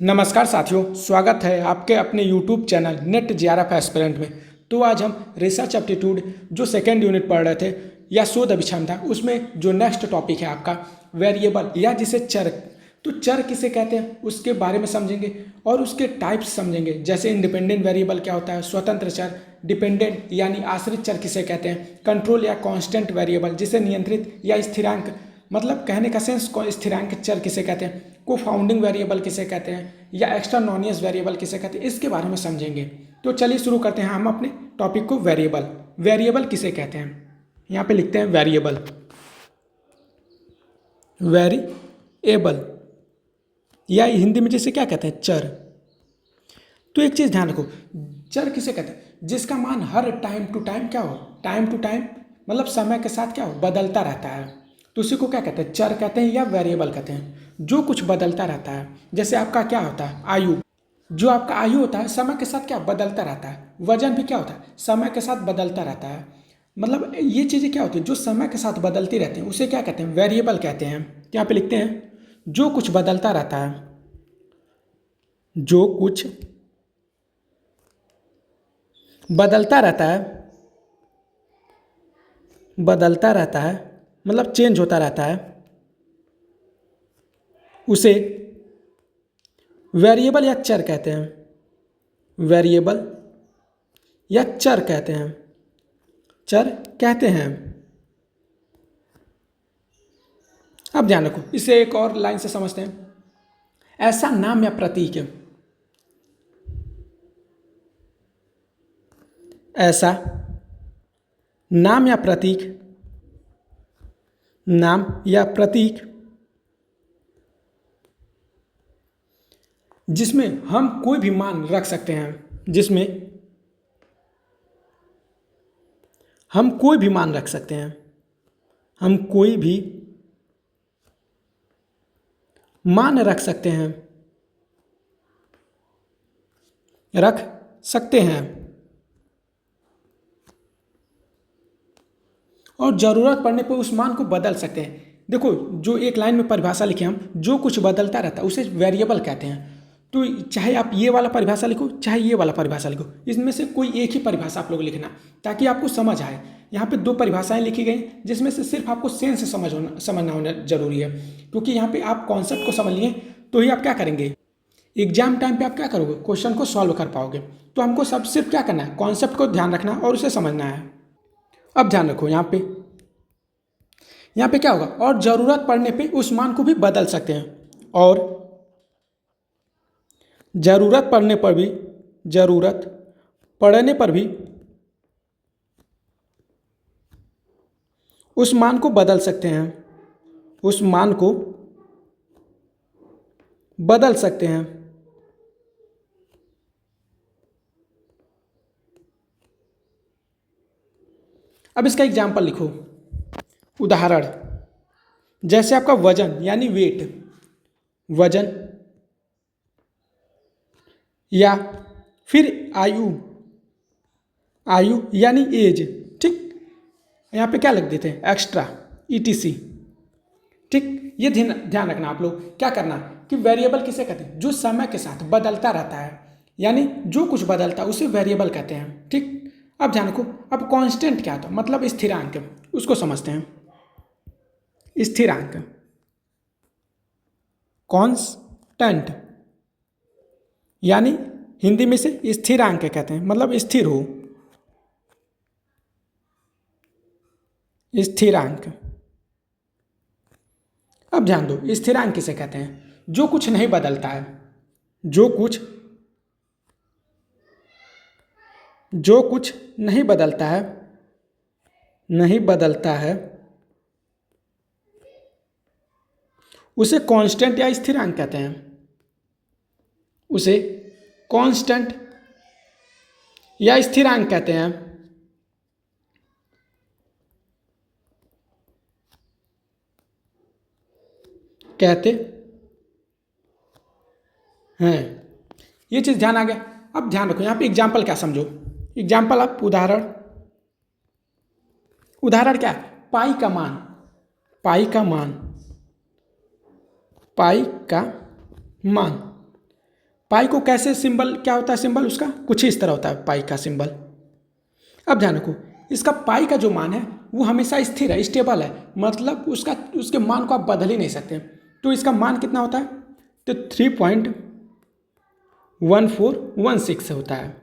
नमस्कार साथियों, स्वागत है आपके अपने YouTube channel net JRF aspirant में। तो आज हम रिसर्च एप्टीट्यूड जो सेकेंड यूनिट पढ़ रहे थे या शोध अभिक्षमता, उसमें जो नेक्स्ट टॉपिक है आपका वेरिएबल या जिसे चर। तो चर किसे कहते हैं उसके बारे में समझेंगे और उसके टाइप्स समझेंगे, जैसे इंडिपेंडेंट वेरिएबल क्या होता है, स्वतंत्र चर, डिपेंडेंट यानी आश्रित चर किसे कहते हैं, कंट्रोल या कांस्टेंट वेरिएबल जिसे नियंत्रित या स्थिरांक, मतलब कहने का सेंस स्थिरांक चर किसे कहते हैं, को फाउंडिंग वेरिएबल किसे कहते हैं या एक्स्ट्रानोनियस वेरिएबल किसे कहते हैं, इसके बारे में समझेंगे। तो चलिए शुरू करते हैं हम अपने टॉपिक को। वेरिएबल, वेरिएबल किसे कहते हैं, यहाँ पे लिखते हैं वेरिएबल, वेरिएबल या हिंदी में जिसे क्या कहते हैं, चर। तो एक चीज़ ध्यान रखो, चर किसे कहते हैं, जिसका मान हर टाइम टू टाइम क्या हो, टाइम टू टाइम मतलब समय के साथ क्या हो, बदलता रहता है। तो उसी को क्या कहते हैं, चर कहते हैं या वेरिएबल कहते हैं। जो कुछ बदलता रहता है, जैसे आपका क्या होता है, आयु। जो आपका आयु होता है समय के साथ क्या बदलता रहता है। वजन भी क्या होता है, समय के साथ बदलता रहता है। मतलब ये चीज़ें क्या होती है जो समय के साथ बदलती रहती हैं, उसे क्या कहते हैं, वेरिएबल कहते हैं। यहाँ पे लिखते हैं जो कुछ बदलता रहता है, जो कुछ बदलता रहता है, बदलता रहता है मतलब चेंज होता रहता है, उसे वेरिएबल या चर कहते हैं। वेरिएबल या चर कहते हैं, चर कहते हैं। अब ध्यान रखो, इसे एक और लाइन से समझते हैं। ऐसा नाम या प्रतीक, ऐसा नाम या प्रतीक, नाम या प्रतीक जिसमें हम कोई भी मान रख सकते हैं, जिसमें हम कोई भी मान रख सकते हैं, हम कोई भी मान रख सकते हैं, रख सकते हैं और ज़रूरत पड़ने पर उस मान को बदल सकते हैं। देखो, जो एक लाइन में परिभाषा लिखे हम, जो कुछ बदलता रहता है उसे वेरिएबल कहते हैं। तो चाहे आप ये वाला परिभाषा लिखो चाहे ये वाला परिभाषा लिखो, इसमें से कोई एक ही परिभाषा आप लोग लिखना ताकि आपको समझ आए। यहाँ पे दो परिभाषाएं लिखी गई जिसमें से सिर्फ आपको सेंस समझना होना जरूरी है, क्योंकि यहाँ पे आप कॉन्सेप्ट को समझ लिए तो ही आप क्या करेंगे, एग्जाम टाइम पे आप क्या करोगे, क्वेश्चन को सॉल्व कर पाओगे। तो हमको सब सिर्फ क्या करना है, कॉन्सेप्ट को ध्यान रखना और उसे समझना है। अब ध्यान रखो, यहाँ पे क्या होगा, और ज़रूरत पड़ने पे उस मान को भी बदल सकते हैं, और ज़रूरत पड़ने पर भी, ज़रूरत पड़ने पर भी उस मान को बदल सकते हैं, उस मान को बदल सकते हैं। अब इसका एग्जाम्पल लिखो, उदाहरण, जैसे आपका वजन यानी वेट, वजन या फिर आयु, आयु यानी एज, ठीक। यहाँ पे क्या लिख देते हैं, एक्स्ट्रा, ईटीसी, ठीक। ये ध्यान रखना आप लोग, क्या करना कि वेरिएबल किसे कहते हैं, जो समय के साथ बदलता रहता है, यानी जो कुछ बदलता है उसे वेरिएबल कहते हैं, ठीक। अब ध्यान रखो, अब कांस्टेंट क्या होता है, मतलब स्थिरांक, उसको समझते हैं। स्थिरांक, कांस्टेंट यानी हिंदी में से स्थिरांक कहते हैं, मतलब स्थिर हो, स्थिरांक। अब ध्यान दो, स्थिरांक किसे कहते हैं, जो कुछ नहीं बदलता है, जो कुछ नहीं बदलता है, नहीं बदलता है, उसे कांस्टेंट या स्थिरांक कहते हैं, उसे कांस्टेंट या स्थिरांक कहते हैं। कहते हैं, ये चीज़ ध्यान आ गया। अब ध्यान रखो, यहाँ पे एग्जाम्पल क्या समझो, एग्जाम्पल आप उदाहरण, उदाहरण क्या है, पाई का मान, पाई का मान, पाई का मान पाई को कैसे सिंबल, क्या होता है सिंबल उसका, कुछ ही इस तरह होता है पाई का सिंबल। अब ध्यान रखो, इसका पाई का जो मान है वो हमेशा स्थिर है, स्टेबल है, मतलब उसके मान को आप बदल ही नहीं सकते। तो इसका मान कितना होता है, तो 3.1416 होता है।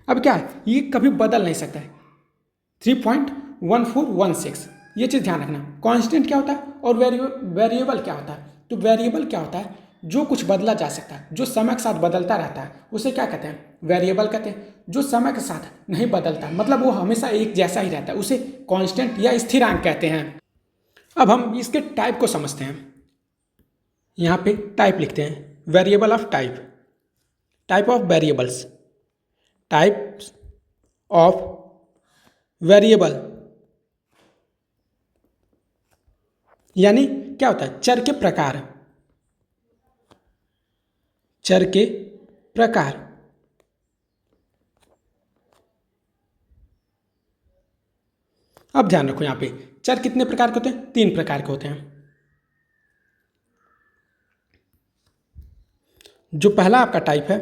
अब क्या है, ये कभी बदल नहीं सकता है, 3.1416, ये चीज़ ध्यान रखना। कांस्टेंट क्या होता है और वेरिएबल क्या होता है, तो वेरिएबल क्या होता है, जो कुछ बदला जा सकता है, जो समय के साथ बदलता रहता है उसे क्या कहते हैं, वेरिएबल कहते हैं। जो समय के साथ नहीं बदलता, मतलब वो हमेशा एक जैसा ही रहता है, उसे कांस्टेंट या स्थिरांक कहते हैं। अब हम इसके टाइप को समझते हैं। यहाँ पे टाइप लिखते हैं, variable of type, type of variables, types of variable, यानी क्या होता है, चर के प्रकार, चर के प्रकार। अब ध्यान रखो, यहाँ पे चर कितने प्रकार के होते हैं, 3 प्रकार के होते हैं। जो पहला आपका टाइप है,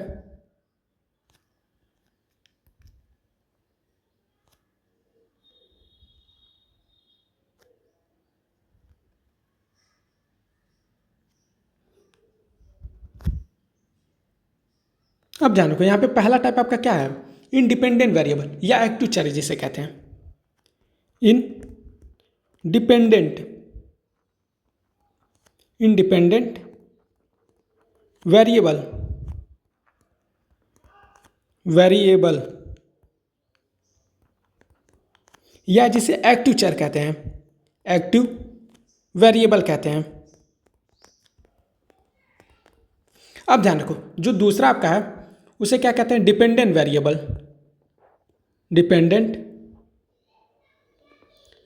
अब ध्यान रखो, यहाँ पे पहला टाइप आपका क्या है, इंडिपेंडेंट वेरिएबल या एक्टिव चर जिसे कहते हैं, इन डिपेंडेंट, इंडिपेंडेंट वेरिएबल, वेरिएबल, या जिसे एक्टिव चर कहते हैं, एक्टिव वेरिएबल कहते हैं। अब ध्यान रखो, जो दूसरा आपका है उसे क्या कहते हैं, dependent variable, dependent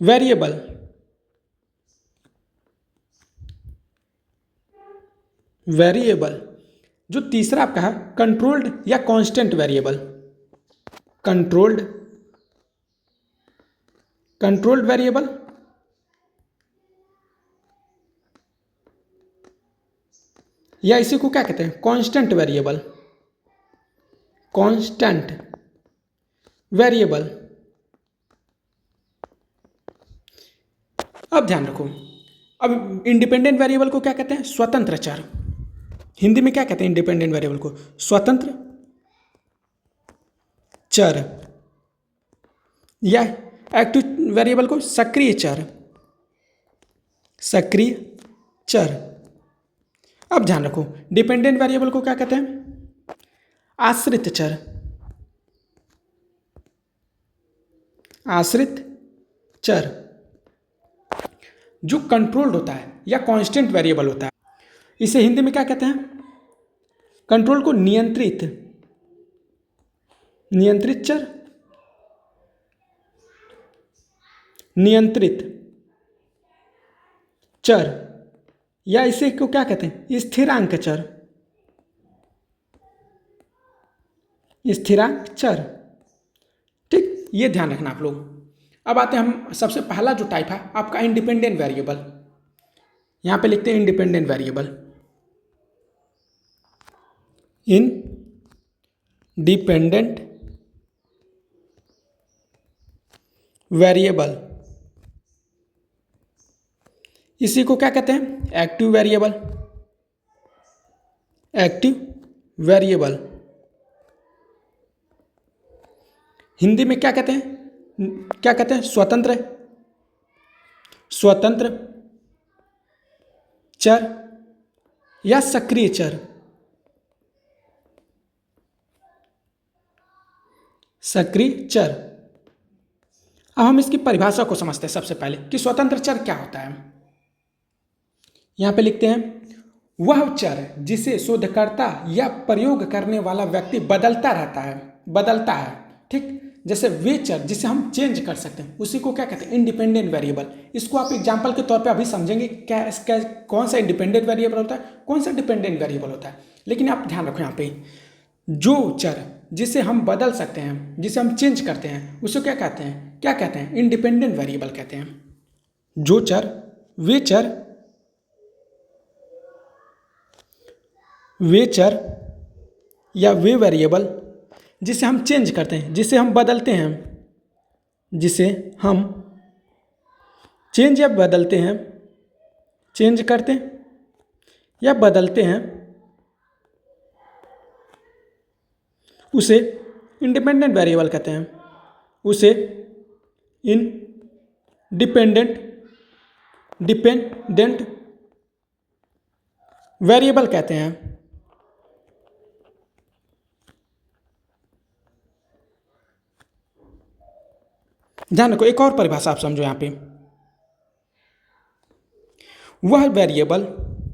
variable, variable. जो तीसरा आपका है कंट्रोल्ड या constant variable, controlled, controlled variable, या इसी को क्या कहते हैं, कांस्टेंट वेरिएबल, कांस्टेंट वेरिएबल। अब ध्यान रखो, अब इंडिपेंडेंट वेरिएबल को क्या कहते हैं, स्वतंत्र चर। हिंदी में क्या कहते हैं इंडिपेंडेंट वेरिएबल को, स्वतंत्र चर, या एक्टिव वेरिएबल को सक्रिय चर, सक्रिय चर। अब ध्यान रखो, डिपेंडेंट वेरिएबल को क्या कहते हैं, आश्रित चर, आश्रित चर। जो कंट्रोल्ड होता है या कांस्टेंट वेरिएबल होता है, इसे हिंदी में क्या कहते हैं, कंट्रोल को नियंत्रित, नियंत्रित चर, नियंत्रित चर, या इसे को क्या कहते हैं, स्थिरांक चर, स्थिरांक चर। ठीक, ये ध्यान रखना आप लोग। अब आते हैं हम, सबसे पहला जो टाइप है आपका इंडिपेंडेंट वेरिएबल, यहां पे लिखते हैं इंडिपेंडेंट वेरिएबल, इन डिपेंडेंट वेरिएबल, इसी को क्या कहते हैं, active variable, active variable. Hindi में क्या कहते हैं, क्या कहते हैं, स्वतंत्र, स्वतंत्र चर या सक्रिय चर, सक्रिय चर। अब हम इसकी परिभाषा को समझते हैं सबसे पहले कि स्वतंत्र चर क्या होता है। यहां पे लिखते हैं, वह चर जिसे शोधकर्ता या प्रयोग करने वाला व्यक्ति बदलता रहता है, बदलता है। ठीक, जैसे वे चर जिसे हम चेंज कर सकते हैं उसी को क्या कहते हैं, इंडिपेंडेंट वेरिएबल। इसको आप एग्जांपल के तौर पे अभी समझेंगे, क्या कौन सा इंडिपेंडेंट वेरिएबल होता है, कौन सा डिपेंडेंट वेरिएबल होता है। लेकिन आप ध्यान रखो, यहाँ पे जो चर जिसे हम बदल सकते हैं, जिसे हम चेंज करते हैं, उसे क्या कहते हैं, क्या कहते हैं, इंडिपेंडेंट वेरिएबल कहते हैं। जो चर, वे चर या वे वेरिएबल जिसे हम चेंज करते हैं, जिसे हम बदलते हैं, जिसे हम चेंज या बदलते हैं, चेंज करते हैं या बदलते हैं, उसे इंडिपेंडेंट वेरिएबल कहते हैं। उसे डिपेंडेंट वेरिएबल कहते हैं। ध्यान रखो, एक और परिभाषा आप समझो यहाँ पे। वह वेरिएबल,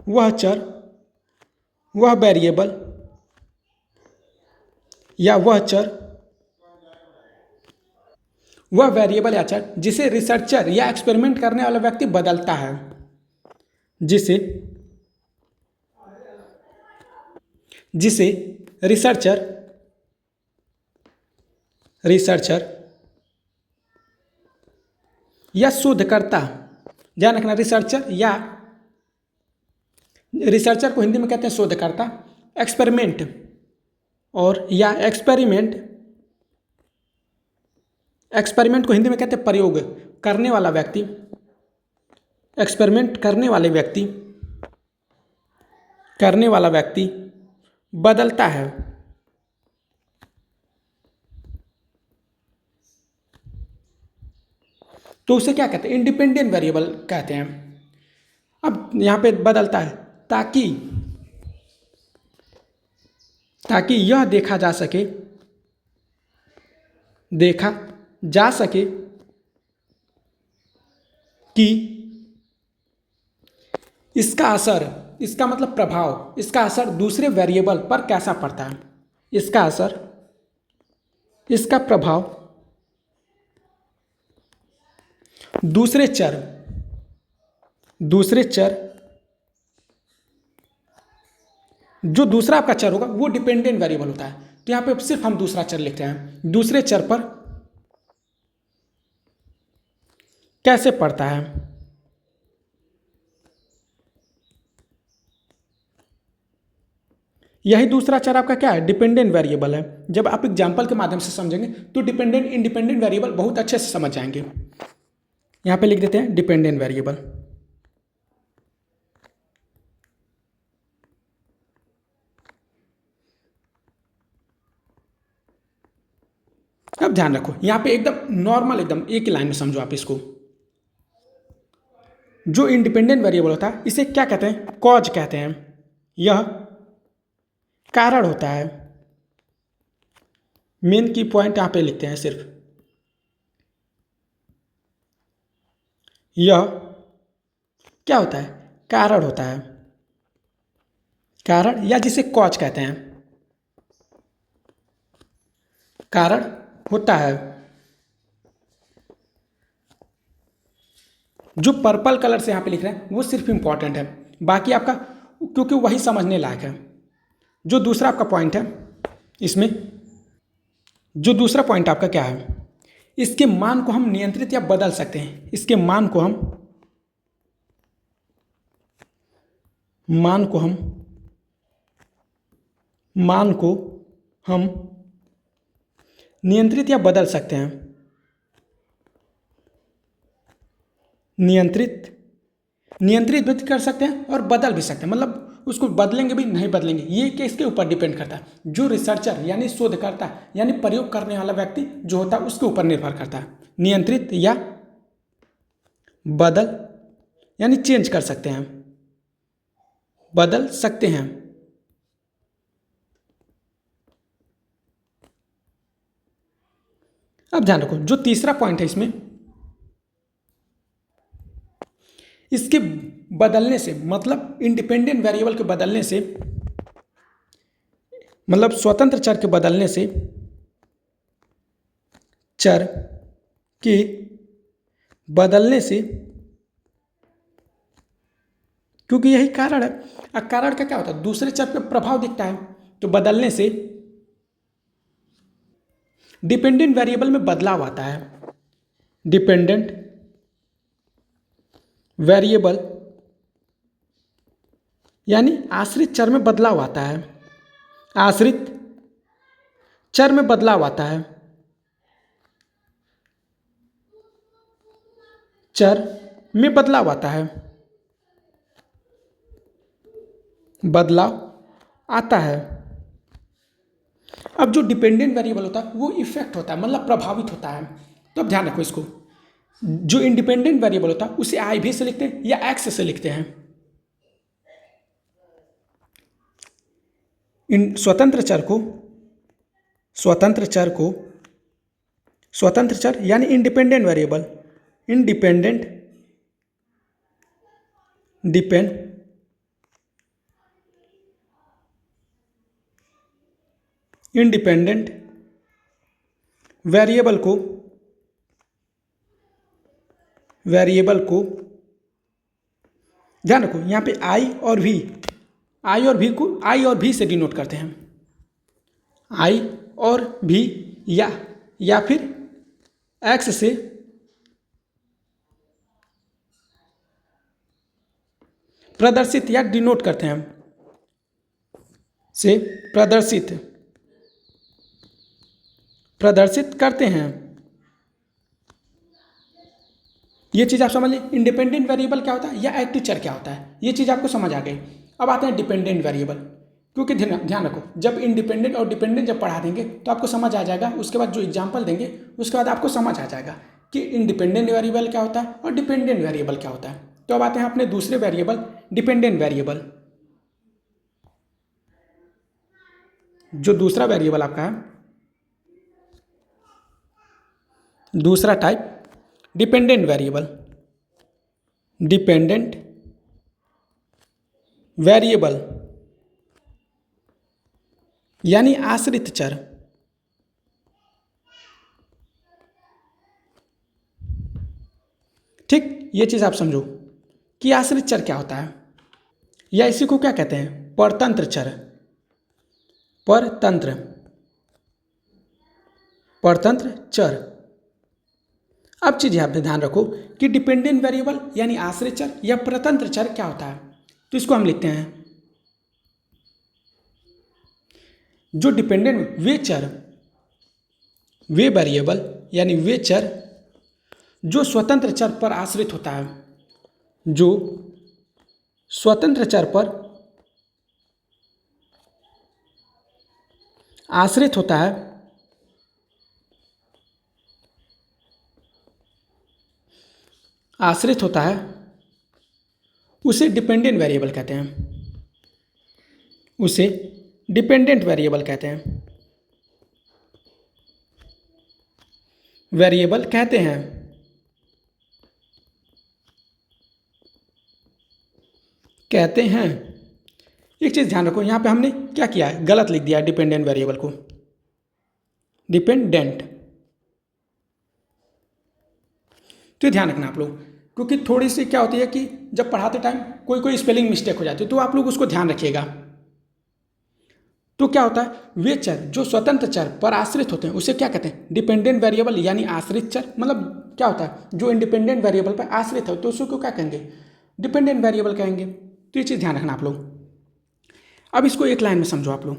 वह चर, वह वेरिएबल या वह चर, वह वेरिएबल या चर जिसे रिसर्चर या एक्सपेरिमेंट करने वाला व्यक्ति बदलता है, जिसे रिसर्चर या शोधकर्ता, ध्यान रखना, रिसर्चर को हिंदी में कहते हैं शोधकर्ता, एक्सपेरिमेंट को हिंदी में कहते हैं प्रयोग करने वाला व्यक्ति, एक्सपेरिमेंट करने वाला व्यक्ति बदलता है। तो उसे क्या कहते हैं? इंडिपेंडेंट वेरिएबल कहते हैं। अब यहाँ पे बदलता है ताकि यह देखा जा सके कि इसका मतलब प्रभाव, इसका असर दूसरे वेरिएबल पर कैसा पड़ता है। इसका प्रभाव दूसरे चर जो दूसरा आपका चर होगा वो डिपेंडेंट वेरिएबल होता है। तो यहाँ पे सिर्फ हम दूसरा चर लिखते हैं, दूसरे चर पर कैसे पड़ता है। यही दूसरा चर आपका क्या है? डिपेंडेंट वेरिएबल है। जब आप एग्जाम्पल के माध्यम से समझेंगे तो डिपेंडेंट इंडिपेंडेंट वेरिएबल बहुत अच्छे से समझ जाएंगे। यहाँ पे लिख देते हैं डिपेंडेंट वेरिएबल। अब ध्यान रखो, यहाँ पे एकदम नॉर्मल, एकदम एक ही लाइन में समझो आप इसको। जो इंडिपेंडेंट वेरिएबल होता है इसे क्या कहते हैं? कॉज कहते हैं। यह कारण होता है। मेन की पॉइंट यहाँ पे लिखते हैं सिर्फ, यह क्या होता है? कारण होता है। कारण या जिसे कॉज कहते हैं, कारण होता है। जो पर्पल कलर से यहाँ पे लिख रहे हैं वो सिर्फ इंपॉर्टेंट है, बाकी आपका क्योंकि वही समझने लायक है। जो दूसरा आपका पॉइंट है इसमें, जो दूसरा पॉइंट आपका क्या है? इसके मान को हम नियंत्रित या बदल सकते हैं। इसके मान को हम नियंत्रित या बदल सकते हैं। नियंत्रित भी कर सकते हैं और बदल भी सकते हैं, मतलब उसको बदलेंगे भी, नहीं बदलेंगे, ये किसके ऊपर डिपेंड करता है? जो रिसर्चर यानी शोधकर्ता यानी प्रयोग करने वाला व्यक्ति जो होता है उसके ऊपर निर्भर करता है। नियंत्रित या बदल यानी चेंज कर सकते हैं, बदल सकते हैं। अब ध्यान रखो, जो तीसरा पॉइंट है इसमें, इसके बदलने से मतलब इंडिपेंडेंट वेरिएबल के बदलने से, मतलब स्वतंत्र चर के बदलने से चर के बदलने से, क्योंकि यही कारण है। कारण का क्या होता है? दूसरे चर पे प्रभाव दिखता है, तो बदलने से डिपेंडेंट वेरिएबल में बदलाव आता है। डिपेंडेंट वेरिएबल यानी आश्रित चर में बदलाव आता है। आश्रित चर में बदलाव आता है, चर में बदलाव आता है, बदलाव आता है। अब जो डिपेंडेंट वेरिएबल होता है वो इफेक्ट होता है, मतलब प्रभावित होता है। तो अब ध्यान रखो इसको, जो इंडिपेंडेंट वेरिएबल होता है उसे आई भी से लिखते हैं या एक्स से लिखते हैं। इन स्वतंत्र चर को, स्वतंत्र चर यानी इंडिपेंडेंट वेरिएबल, इंडिपेंडेंट वेरिएबल को ध्यान रखो, यहाँ पे आई और भी से डिनोट करते हैं, आई और भी या फिर एक्स से प्रदर्शित या डिनोट करते हैं, से प्रदर्शित करते हैं। ये चीज़ आप समझ लें, इंडिपेंडेंट वेरिएबल क्या होता है या एक्टिव चर क्या होता है, ये चीज़ आपको समझ आ गई। अब आते हैं डिपेंडेंट वेरिएबल, क्योंकि ध्यान रखो, जब इंडिपेंडेंट और डिपेंडेंट जब पढ़ा देंगे तो आपको समझ आ जाएगा, उसके बाद जो एग्जाम्पल देंगे उसके बाद आपको समझ आ जाएगा कि इंडिपेंडेंट वेरिएबल क्या होता है और डिपेंडेंट वेरिएबल क्या होता है। तो अब आते हैं अपने दूसरे वेरिएबल डिपेंडेंट वेरिएबल। जो दूसरा वेरिएबल आपका है, दूसरा टाइप डिपेंडेंट वेरिएबल यानी आश्रित चर। ठीक, ये चीज आप समझो कि आश्रित चर क्या होता है, या इसी को क्या कहते हैं, परतंत्र चर, परतंत्र चर। अब चीज यहाँ पे ध्यान रखो कि डिपेंडेंट वेरिएबल यानी आश्रित चर या परतंत्र चर क्या होता है। तो इसको हम लिखते हैं, जो डिपेंडेंट वे वेरिएबल यानी वे चर जो स्वतंत्र चर पर आश्रित होता है, जो स्वतंत्र चर पर आश्रित होता है, उसे डिपेंडेंट वेरिएबल कहते हैं, वेरिएबल कहते हैं। एक चीज ध्यान रखो, यहां पे हमने क्या किया है, गलत लिख दिया डिपेंडेंट वेरिएबल को, डिपेंडेंट। तो ध्यान रखना आप लोग, क्योंकि थोड़ी सी क्या होती है कि जब पढ़ाते टाइम कोई स्पेलिंग मिस्टेक हो जाती है, तो आप लोग उसको ध्यान रखिएगा। तो क्या होता है, वे चर जो स्वतंत्र चर पर आश्रित होते हैं उसे क्या कहते हैं, डिपेंडेंट वेरिएबल यानी आश्रित चर। मतलब क्या होता है, जो इंडिपेंडेंट वेरिएबल पर आश्रित है तो उसको क्या कहेंगे, डिपेंडेंट वेरिएबल कहेंगे। तो ये चीज़ ध्यान रखना आप लोग। अब इसको एक लाइन में समझो आप लोग,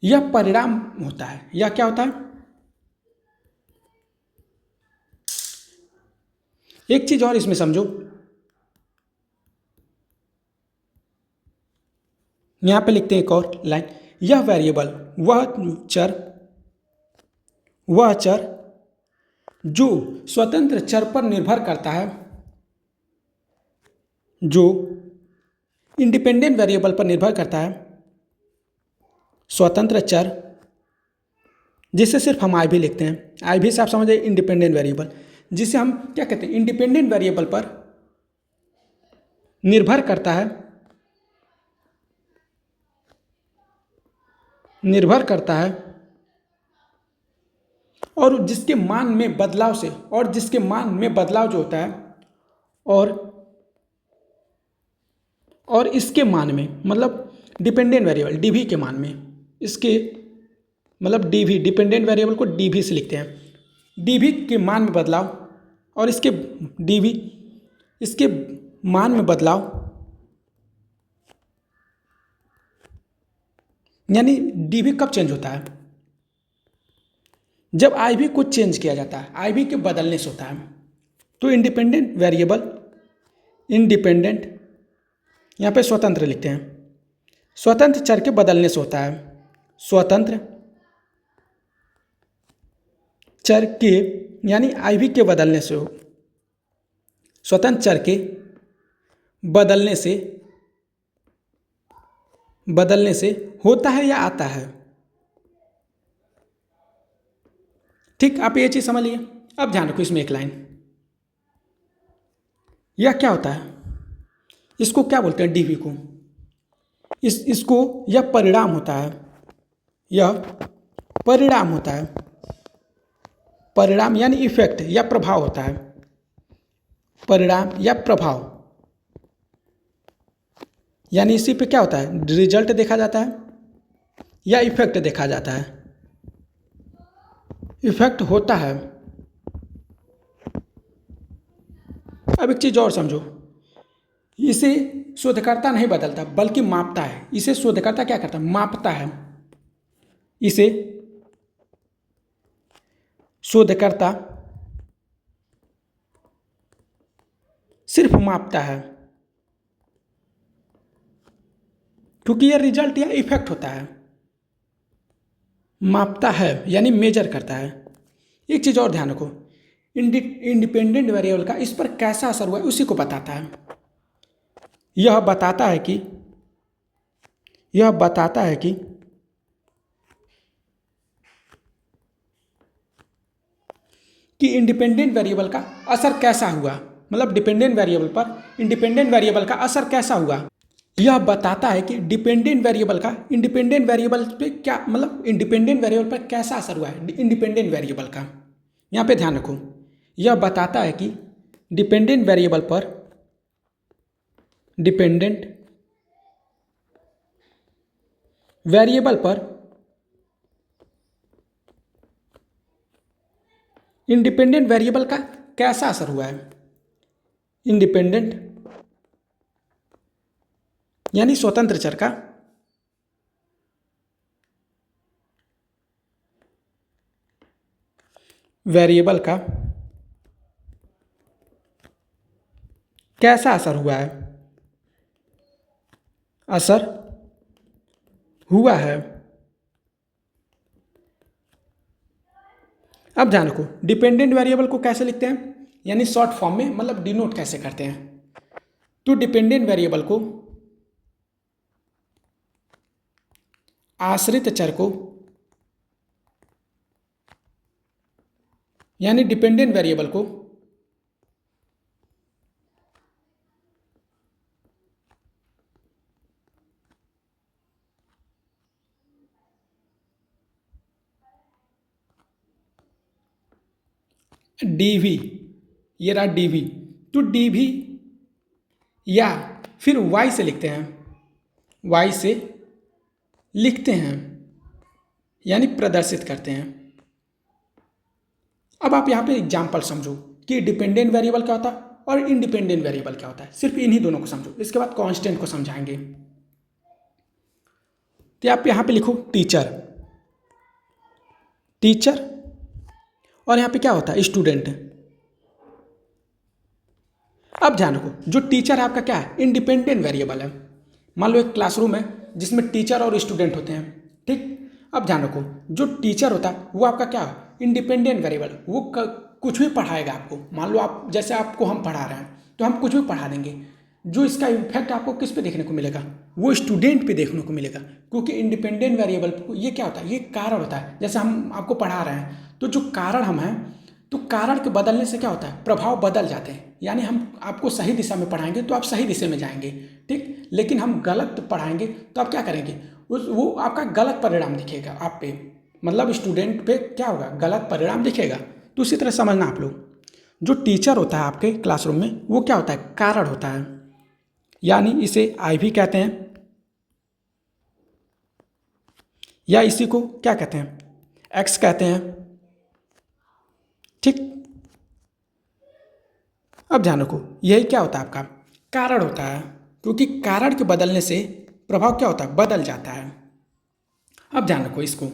यह परिणाम होता है, यह क्या होता है, एक चीज और इसमें समझो, यहां पे लिखते हैं एक और लाइन, यह वेरिएबल वह चर जो स्वतंत्र चर पर निर्भर करता है, जो इंडिपेंडेंट वेरिएबल पर निर्भर करता है, स्वतंत्र चर जिसे सिर्फ हम आई भी लिखते हैं, आई भी से आप समझिए इंडिपेंडेंट वेरिएबल, जिसे हम क्या कहते हैं, इंडिपेंडेंट वेरिएबल पर निर्भर करता है और जिसके मान में बदलाव से, और जिसके मान में बदलाव जो होता है और इसके मान में, मतलब डिपेंडेंट वेरिएबल डीवी के मान में, इसके मतलब डीवी डिपेंडेंट वेरिएबल को डीवी से लिखते हैं, डीवी के मान में बदलाव और इसके मान में बदलाव यानी डीवी कब चेंज होता है? जब आईवी को चेंज किया जाता है, आईवी के बदलने से होता है। तो इंडिपेंडेंट वेरिएबल, इंडिपेंडेंट, यहाँ पे स्वतंत्र लिखते हैं, स्वतंत्र चर के बदलने से होता है। स्वतंत्र चर के यानी आईवी के बदलने से हो, स्वतंत्र चर के बदलने से होता है या आता है। ठीक, आप ये चीज़ समझ लिए। अब ध्यान रखो, इसमें एक लाइन, यह क्या होता है, इसको क्या बोलते हैं, डीवी को। इसको यह परिणाम होता है, यह परिणाम होता है। परिणाम यानी इफेक्ट या प्रभाव होता है, परिणाम या प्रभाव। यानी इसी पे क्या होता है, रिजल्ट देखा जाता है या इफेक्ट देखा जाता है। इफेक्ट होता है। अब एक चीज़ और समझो, इसे शोधकर्ता नहीं बदलता बल्कि मापता है। इसे शोधकर्ता क्या करता है, मापता है। इसे शोधकर्ता सिर्फ मापता है, क्योंकि यह रिजल्ट या इफेक्ट होता है। मापता है यानी मेजर करता है। एक चीज़ और ध्यान रखो, इंडिपेंडेंट वेरिएबल का इस पर कैसा असर हुआ है उसी को बताता है। यह बताता है कि इंडिपेंडेंट वेरिएबल का असर कैसा हुआ, मतलब डिपेंडेंट वेरिएबल पर इंडिपेंडेंट वेरिएबल का असर कैसा हुआ। यह बताता है कि डिपेंडेंट वेरिएबल का इंडिपेंडेंट वेरिएबल पे क्या, मतलब इंडिपेंडेंट वेरिएबल पर कैसा असर हुआ है इंडिपेंडेंट वेरिएबल का। यहाँ पे ध्यान रखो, यह बताता है कि डिपेंडेंट वेरिएबल पर इंडिपेंडेंट वेरिएबल का कैसा असर हुआ है। इंडिपेंडेंट यानी स्वतंत्र चर का वेरिएबल का कैसा असर हुआ है, असर हुआ है। अब ध्यान रखो, डिपेंडेंट वेरिएबल को कैसे लिखते हैं, यानी शॉर्ट फॉर्म में, मतलब डिनोट कैसे करते हैं। तो डिपेंडेंट वेरिएबल को आश्रित चर को, यानी डिपेंडेंट वेरिएबल को डीवी, ये रहा डीवी, तो डीवी या फिर वाई से लिखते हैं, वाई से लिखते हैं यानी प्रदर्शित करते हैं। अब आप यहाँ पे एग्जाम्पल समझो कि डिपेंडेंट वेरिएबल क्या होता है और इंडिपेंडेंट वेरिएबल क्या होता है, सिर्फ इन्हीं दोनों को समझो, इसके बाद कांस्टेंट को समझाएंगे। तो आप यहाँ पे लिखो टीचर, टीचर, और यहाँ पे क्या होता है, स्टूडेंट। अब ध्यान रखो, जो टीचर है आपका क्या है, इंडिपेंडेंट वेरिएबल है। मान लो एक क्लासरूम है जिसमें टीचर और स्टूडेंट होते हैं, ठीक। अब ध्यान रखो, जो टीचर होता है वो आपका क्या है, इंडिपेंडेंट वेरिएबल। वो कुछ भी पढ़ाएगा आपको। मान लो आप, जैसे आपको हम पढ़ा रहे हैं तो हम कुछ भी पढ़ा देंगे, जो इसका इम्पैक्ट आपको किस पे देखने को मिलेगा, वो स्टूडेंट पे देखने को मिलेगा। क्योंकि इंडिपेंडेंट वेरिएबल ये क्या होता है, ये कारण होता है। जैसे हम आपको पढ़ा रहे हैं तो जो कारण हम हैं, तो कारण के बदलने से क्या होता है, प्रभाव बदल जाते हैं। यानी हम आपको सही दिशा में पढ़ाएंगे तो आप सही दिशा में जाएंगे, ठीक। लेकिन हम गलत पढ़ाएंगे तो आप क्या करेंगे, वो आपका गलत परिणाम दिखेगा आप पे, मतलब स्टूडेंट पे क्या होगा, गलत परिणाम दिखेगा। तो उसी तरह समझना आप लोग, जो टीचर होता है आपके क्लासरूम में वो क्या होता है, कारण होता है। यानी इसे आई भी कहते हैं या इसी को क्या कहते हैं, एक्स कहते हैं, ठीक। अब ध्यान रखो, यही क्या होता है, आपका कारण होता है। क्योंकि कारण के बदलने से प्रभाव क्या होता है, बदल जाता है। अब ध्यान रखो इसको।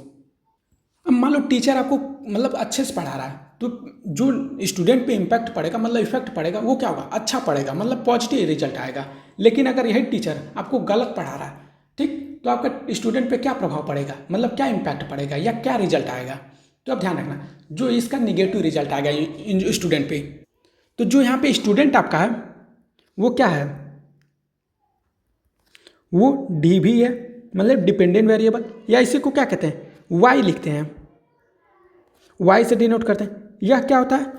अब मान लो टीचर आपको मतलब अच्छे से पढ़ा रहा है, तो जो स्टूडेंट पे इम्पैक्ट पड़ेगा मतलब इफेक्ट पड़ेगा वो क्या होगा, अच्छा पड़ेगा, मतलब पॉजिटिव रिजल्ट आएगा। लेकिन अगर यही टीचर आपको गलत पढ़ा रहा है, ठीक, तो आपका स्टूडेंट पे क्या प्रभाव पड़ेगा, मतलब क्या इम्पैक्ट पड़ेगा या क्या रिजल्ट आएगा। तो अब ध्यान रखना, जो इसका निगेटिव रिजल्ट आएगा स्टूडेंट पे, तो जो यहाँ पे स्टूडेंट आपका है वो क्या है, वो डी भी है, मतलब डिपेंडेंट वेरिएबल, या इसी को क्या कहते हैं, वाई लिखते हैं, वाई से डिनोट करते हैं। यह क्या होता है,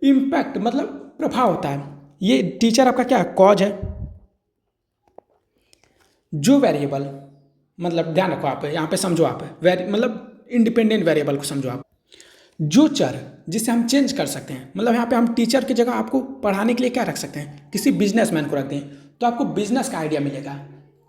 इम्पैक्ट मतलब प्रभाव होता है। ये टीचर आपका क्या है, कॉज है। जो वेरिएबल, मतलब ध्यान रखो आप यहाँ पे समझो, आप मतलब इंडिपेंडेंट वेरिएबल को समझो आप, जो चर जिसे हम चेंज कर सकते हैं, मतलब यहाँ पे हम टीचर की जगह आपको पढ़ाने के लिए क्या रख सकते हैं, किसी बिजनेसमैन को रख दें तो आपको बिजनेस का आइडिया मिलेगा।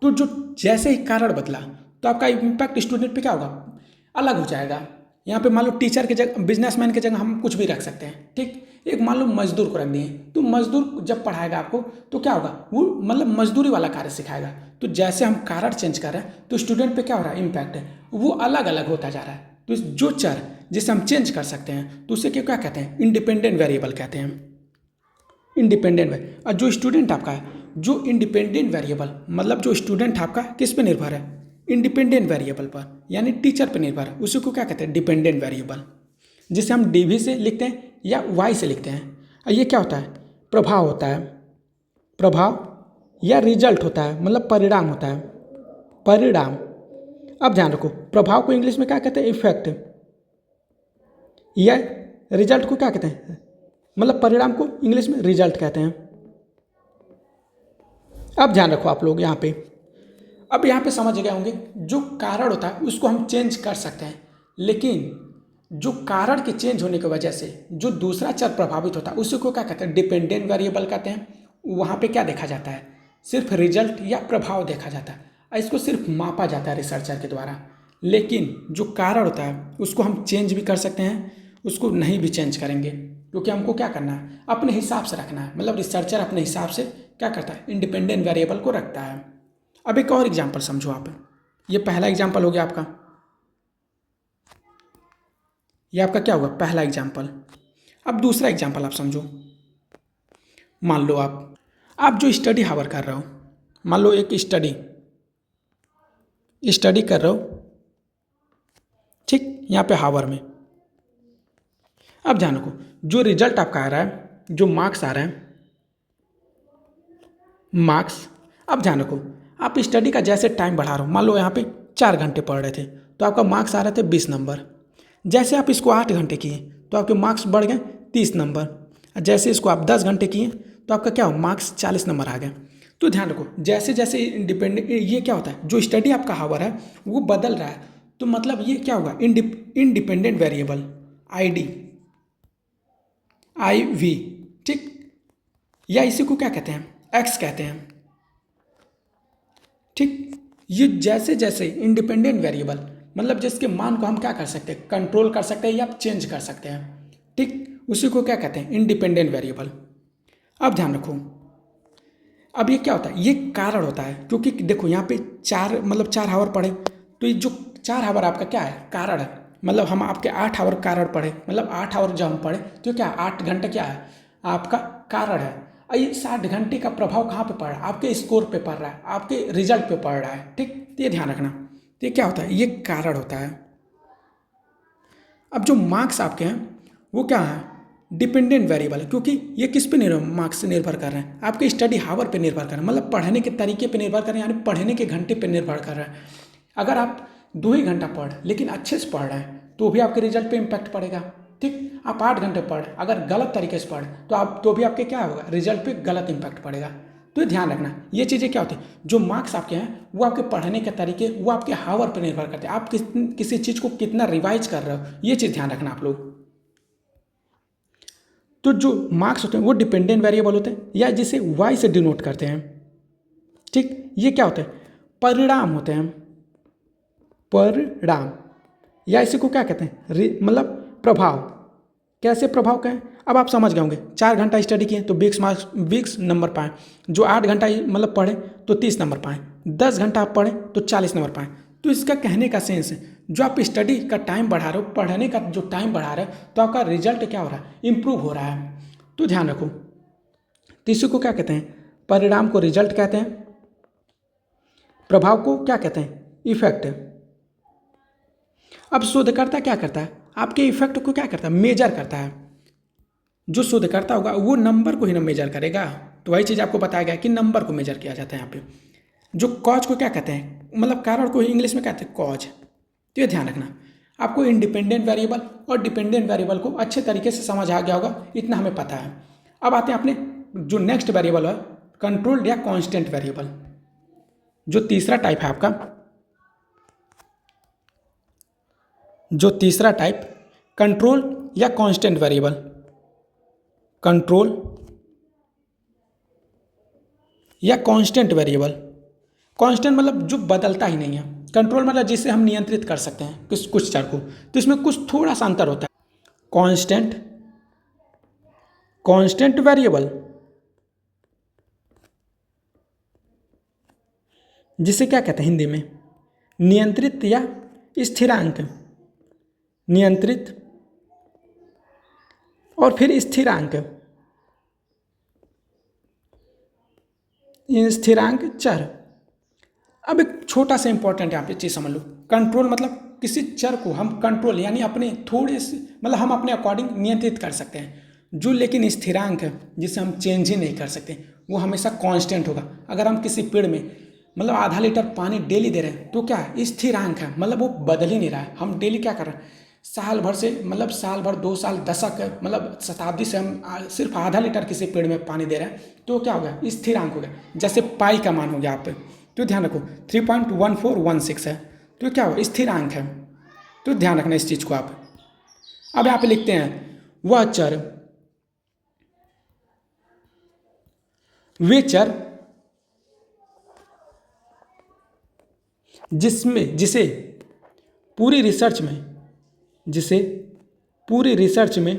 तो जो जैसे ही कारण बदला तो आपका इम्पैक्ट स्टूडेंट पे क्या होगा, अलग हो जाएगा। यहाँ पे मान लो टीचर की जगह, बिजनेसमैन की जगह हम कुछ भी रख सकते हैं, ठीक। एक मान लो मजदूर को रख दिए, तो मजदूर जब पढ़ाएगा आपको तो क्या होगा, वो मतलब मजदूरी वाला कार्य सिखाएगा। तो जैसे हम कारण चेंज कर रहे हैं तो स्टूडेंट पे क्या हो रहा है, इम्पैक्ट है वो अलग अलग होता जा रहा है। तो जो चर जिसे हम चेंज कर सकते हैं तो उसे क्या कहते हैं, इंडिपेंडेंट वेरिएबल कहते हैं, इंडिपेंडेंट वेरिएबल। और जो स्टूडेंट आपका है, जो इंडिपेंडेंट वेरिएबल, मतलब जो स्टूडेंट आपका किस पे निर्भर है, इंडिपेंडेंट वेरिएबल पर, यानी टीचर पर निर्भर है, उसी को क्या कहते हैं, डिपेंडेंट वेरिएबल, जिसे हम डीवी से लिखते हैं या वाई से लिखते हैं। और ये क्या होता है, प्रभाव होता है, प्रभाव या रिजल्ट होता है, मतलब परिणाम होता है, परिणाम। अब ध्यान रखो, प्रभाव को इंग्लिश में क्या कहते हैं, इफेक्ट, या रिजल्ट को क्या कहते हैं, मतलब परिणाम को इंग्लिश में रिजल्ट कहते हैं। अब ध्यान रखो आप लोग यहाँ पे, अब यहाँ पे समझ गए होंगे, जो कारण होता है उसको हम चेंज कर सकते हैं, लेकिन जो कारण के चेंज होने की वजह से जो दूसरा चर प्रभावित होता है उसी को क्या कहते हैं, डिपेंडेंट वेरिएबल कहते हैं। वहाँ पे क्या देखा जाता है, सिर्फ रिजल्ट या प्रभाव देखा जाता है, और इसको सिर्फ मापा जाता है रिसर्चर के द्वारा। लेकिन जो कारण होता है उसको हम चेंज भी कर सकते हैं, उसको नहीं भी चेंज करेंगे, क्योंकि हमको क्या करना है, अपने हिसाब से रखना है। मतलब रिसर्चर अपने हिसाब से क्या करता है, इंडिपेंडेंट वेरिएबल को रखता है। अब एक और एग्जाम्पल समझो आप, ये पहला एग्जाम्पल हो गया आपका, ये आपका क्या होगा, पहला एग्जाम्पल। अब दूसरा एग्जाम्पल आप समझो। मान लो आप जो स्टडी हावर कर रहे हो, मान लो एक स्टडी कर रहे हो, ठीक, यहाँ पे हावर में। अब ध्यान रखो, जो रिजल्ट आपका आ रहा है, जो मार्क्स आ रहे हैं, मार्क्स, अब ध्यान रखो, आप स्टडी का जैसे टाइम बढ़ा रहे हो, मान लो यहाँ पे 4 घंटे पढ़ रहे थे तो आपका मार्क्स आ रहे थे 20 नंबर। जैसे आप इसको 8 घंटे किए तो आपके मार्क्स बढ़ गए 30 नंबर। जैसे इसको आप 10 घंटे किए तो आपका क्या हो, मार्क्स 40 नंबर आ गए। तो ध्यान रखो, जैसे जैसे इंडिपेंडेंट, ये क्या होता है, जो स्टडी आपका हावर है वो बदल रहा है, तो मतलब ये क्या होगा, इंडिपेंडेंट वेरिएबल, आई वी, ठीक, या इसी को क्या कहते हैं, एक्स कहते हैं, ठीक। ये जैसे जैसे इंडिपेंडेंट वेरिएबल, मतलब जिसके मान को हम क्या कर सकते हैं, कंट्रोल कर सकते हैं या चेंज कर सकते हैं, ठीक, उसी को क्या कहते हैं, इंडिपेंडेंट वेरिएबल। अब ध्यान रखो, अब ये क्या होता है, ये कारण होता है, क्योंकि देखो यहाँ पे 4 हावर पढ़े, तो ये जो 4 हावर आपका क्या है, कारण है। मतलब हम आपके 8 हावर कारण पढ़े, मतलब 8 हावर जब हम पढ़े तो क्या 8 घंटे क्या है, आपका कारण है। और ये 60 घंटे का प्रभाव कहाँ पे पड़ रहा है, आपके स्कोर पे पड़ रहा है, आपके रिजल्ट पे पड़ रहा है, ठीक। तो ये ध्यान रखना, तो ये क्या होता है, ये कारण होता है। अब जो मार्क्स आपके हैं वो क्या है, डिपेंडेंट वेरिएबल है, क्योंकि ये किस पे निर्भर, मार्क्स से निर्भर कर रहे हैं, आपके स्टडी हावर पे निर्भर कर रहे हैं, मतलब पढ़ने के तरीके पे निर्भर कर रहे हैं, यानी पढ़ने के घंटे पे निर्भर कर रहे हैं। अगर आप 2 ही घंटा पढ़ लेकिन अच्छे से पढ़ रहे हैं तो भी आपके रिजल्ट पे इम्पैक्ट पड़ेगा, ठीक। आप 8 घंटे पढ़, अगर गलत तरीके से पढ़ तो भी आपके क्या होगा, रिजल्ट पे गलत इम्पैक्ट पड़ेगा। तो ध्यान रखना, ये चीज़ें क्या होती हैं, जो मार्क्स आपके हैं वो आपके पढ़ने के तरीके, वो आपके हावर पर निर्भर करते हैं, आप किसी चीज़ को कितना रिवाइज कर रहे हो, ये चीज़ ध्यान रखना आप लोग। तो जो मार्क्स होते हैं वो डिपेंडेंट वेरिएबल होते हैं, या जिसे वाई से डिनोट करते हैं, ठीक। ये क्या होते हैं, परिणाम होते हैं, परिणाम, या इसी को क्या कहते हैं, मतलब प्रभाव। कैसे प्रभाव कहें, अब आप समझ गए होंगे, 4 घंटा स्टडी किए तो 20 नंबर पाएँ, जो 8 घंटा मतलब पढ़े तो 30 नंबर पाएँ, 10 घंटा आप पढ़े तो 40 नंबर पाएँ। तो इसका कहने का सेंस है, जो आप स्टडी का टाइम बढ़ा रहे हो, पढ़ने का जो टाइम बढ़ा रहे हो, तो आपका रिजल्ट क्या हो रहा है, इम्प्रूव हो रहा है। तो ध्यान रखो, तो इसी को क्या कहते हैं, परिणाम को रिजल्ट कहते हैं, प्रभाव को क्या कहते हैं, इफेक्ट। अब शोधकर्ता क्या करता है, आपके इफेक्ट को क्या करता है, मेजर करता है। जो शोधकर्ता होगा वो नंबर को ही ना मेजर करेगा, तो वही चीज़ आपको बताया गया कि नंबर को मेजर किया जाता है यहाँ पे। जो कॉज को क्या कहते हैं, मतलब कारण को इंग्लिश में कहते हैं कॉज। तो ये ध्यान रखना, आपको इंडिपेंडेंट वेरिएबल और डिपेंडेंट वेरिएबल को अच्छे तरीके से समझ आ गया होगा, इतना हमें पता है। अब आते हैं अपने जो नेक्स्ट वेरिएबल है, कंट्रोल्ड या कांस्टेंट वेरिएबल। जो तीसरा टाइप है आपका, जो तीसरा टाइप कंट्रोल या कांस्टेंट वेरिएबल। कंट्रोल या कांस्टेंट वेरिएबल। कांस्टेंट मतलब जो बदलता ही नहीं है, कंट्रोल मतलब जिसे हम नियंत्रित कर सकते हैं कुछ चर को, तो इसमें कुछ थोड़ा सा अंतर होता है। कांस्टेंट वेरिएबल जिसे क्या कहते हैं हिंदी में, नियंत्रित या स्थिरांक। नियंत्रित और फिर स्थिरांक, स्थिरांक चर। अब एक छोटा सा इंपॉर्टेंट यहाँ पे चीज़ समझ लो, कंट्रोल मतलब किसी चर को हम कंट्रोल यानी अपने थोड़े से मतलब हम अपने अकॉर्डिंग नियंत्रित कर सकते हैं। जो लेकिन स्थिरांक है जिसे हम चेंज ही नहीं कर सकते, वो हमेशा कांस्टेंट होगा। अगर हम किसी पेड़ में मतलब आधा लीटर पानी डेली दे रहे हैं तो क्या है, स्थिरांक है, मतलब वो बदल ही नहीं रहा है। हम डेली क्या कर रहे हैं, साल भर से मतलब साल भर 2 साल दशक मतलब शताब्दी से हम सिर्फ आधा लीटर किसी पेड़ में पानी दे रहे हैं, तो क्या हो गया, स्थिरांक हो गया। जैसे पाई का मान हो गया आप पे, तो ध्यान रखो 3.1416 है, तो क्या हो, स्थिरांक है। तो ध्यान रखना इस चीज़ को आप। अब यहाँ पे लिखते हैं वह चर, वे चर जिसमें जिसे पूरी रिसर्च में जिसे पूरी रिसर्च में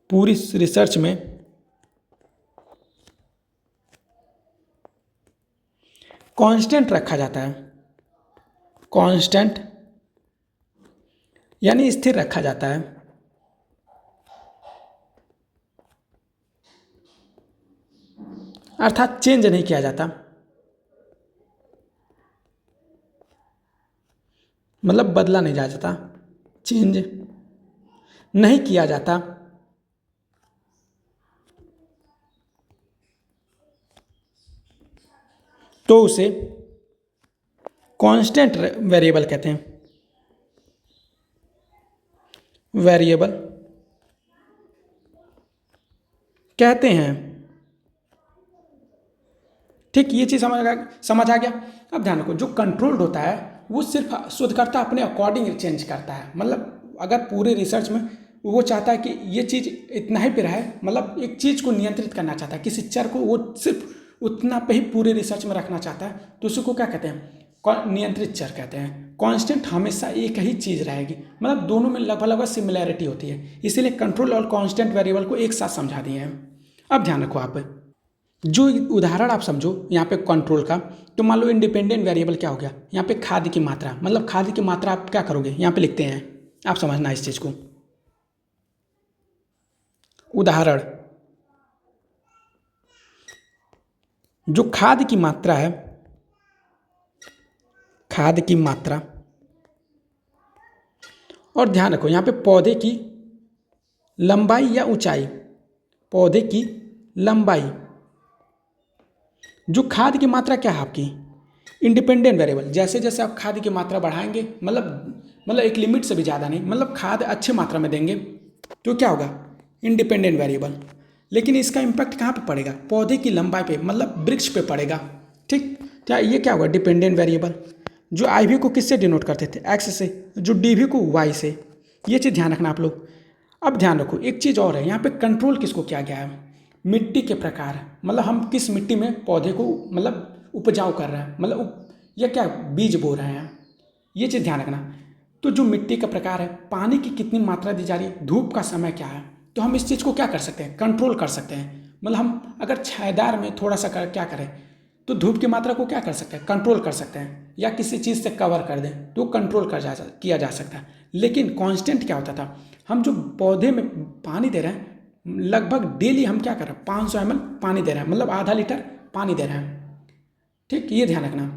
पूरी रिसर्च में कांस्टेंट रखा जाता है। कांस्टेंट यानी स्थिर रखा जाता है। अर्थात चेंज नहीं किया जाता, मतलब बदला नहीं जा जाता, चेंज नहीं किया जाता। तो उसे कांस्टेंट वेरिएबल कहते हैं। वेरिएबल कहते हैं। ठीक, ये चीज़ समझ आ गया। अब ध्यान रखो, जो कंट्रोल्ड होता है वो सिर्फ शोधकर्ता अपने अकॉर्डिंग चेंज करता है। मतलब अगर पूरे रिसर्च में वो चाहता है कि ये चीज़ इतना ही पे रहे, मतलब एक चीज़ को नियंत्रित करना चाहता है, किसी चर को वो सिर्फ उतना पे ही पूरे रिसर्च में रखना चाहता है, तो उसको क्या कहते हैं, नियंत्रित चर कहते हैं। कांस्टेंट हमेशा एक ही चीज़ रहेगी, मतलब दोनों में लगभग सिमिलैरिटी होती है, इसीलिए कंट्रोल और कांस्टेंट वेरिएबल को एक साथ समझा दिए हैं। अब ध्यान रखो आप, जो उदाहरण आप समझो यहाँ पे कंट्रोल का, तो मान लो इंडिपेंडेंट वेरिएबल क्या हो गया, यहाँ पे खाद्य की मात्रा, मतलब खाद्य की मात्रा आप क्या करोगे, यहाँ पे लिखते हैं, आप समझना इस चीज़ को। उदाहरण, जो खाद्य की मात्रा है, खाद्य की मात्रा, और ध्यान रखो यहाँ पे पौधे की लंबाई या ऊंचाई, पौधे की लंबाई, जो खाद्य की मात्रा क्या है आपकी, इंडिपेंडेंट वेरिएबल। जैसे जैसे आप खाद्य की मात्रा बढ़ाएंगे, मतलब एक लिमिट से भी ज़्यादा नहीं, मतलब खाद्य अच्छे मात्रा में देंगे, तो क्या होगा, इंडिपेंडेंट वेरिएबल। लेकिन इसका इम्पैक्ट कहाँ पे पड़ेगा, पौधे की लंबाई पे, मतलब वृक्ष पे पड़ेगा। ठीक, क्या ये क्या होगा, डिपेंडेंट वेरिएबल। जो आई वी को किससे डिनोट करते थे, एक्स से, जो डी वी को वाई से। ये चीज़ ध्यान रखना आप लोग। अब ध्यान रखो एक चीज़ और है, यहाँ पे कंट्रोल किसको किया गया है, मिट्टी के प्रकार, मतलब हम किस मिट्टी में पौधे को मतलब उपजाऊ कर रहे हैं, मतलब या क्या बीज बो रहे हैं, ये चीज़ ध्यान रखना। तो जो मिट्टी का प्रकार है, पानी की कितनी मात्रा दी जा रही है, धूप का समय क्या है, तो हम इस चीज़ को क्या कर सकते हैं, कंट्रोल कर सकते हैं। मतलब हम अगर छायादार में थोड़ा सा क्या करें, तो धूप की मात्रा को क्या कर सकते हैं, कंट्रोल कर सकते हैं, या किसी चीज़ से कवर कर दें तो कंट्रोल किया जा सकता है। लेकिन कांस्टेंट क्या होता था, हम जो पौधे में पानी दे रहे हैं लगभग डेली हम क्या कर रहे हैं, 500 ml पानी दे रहे हैं, मतलब आधा लीटर पानी दे रहे हैं। ठीक, ये ध्यान रखना।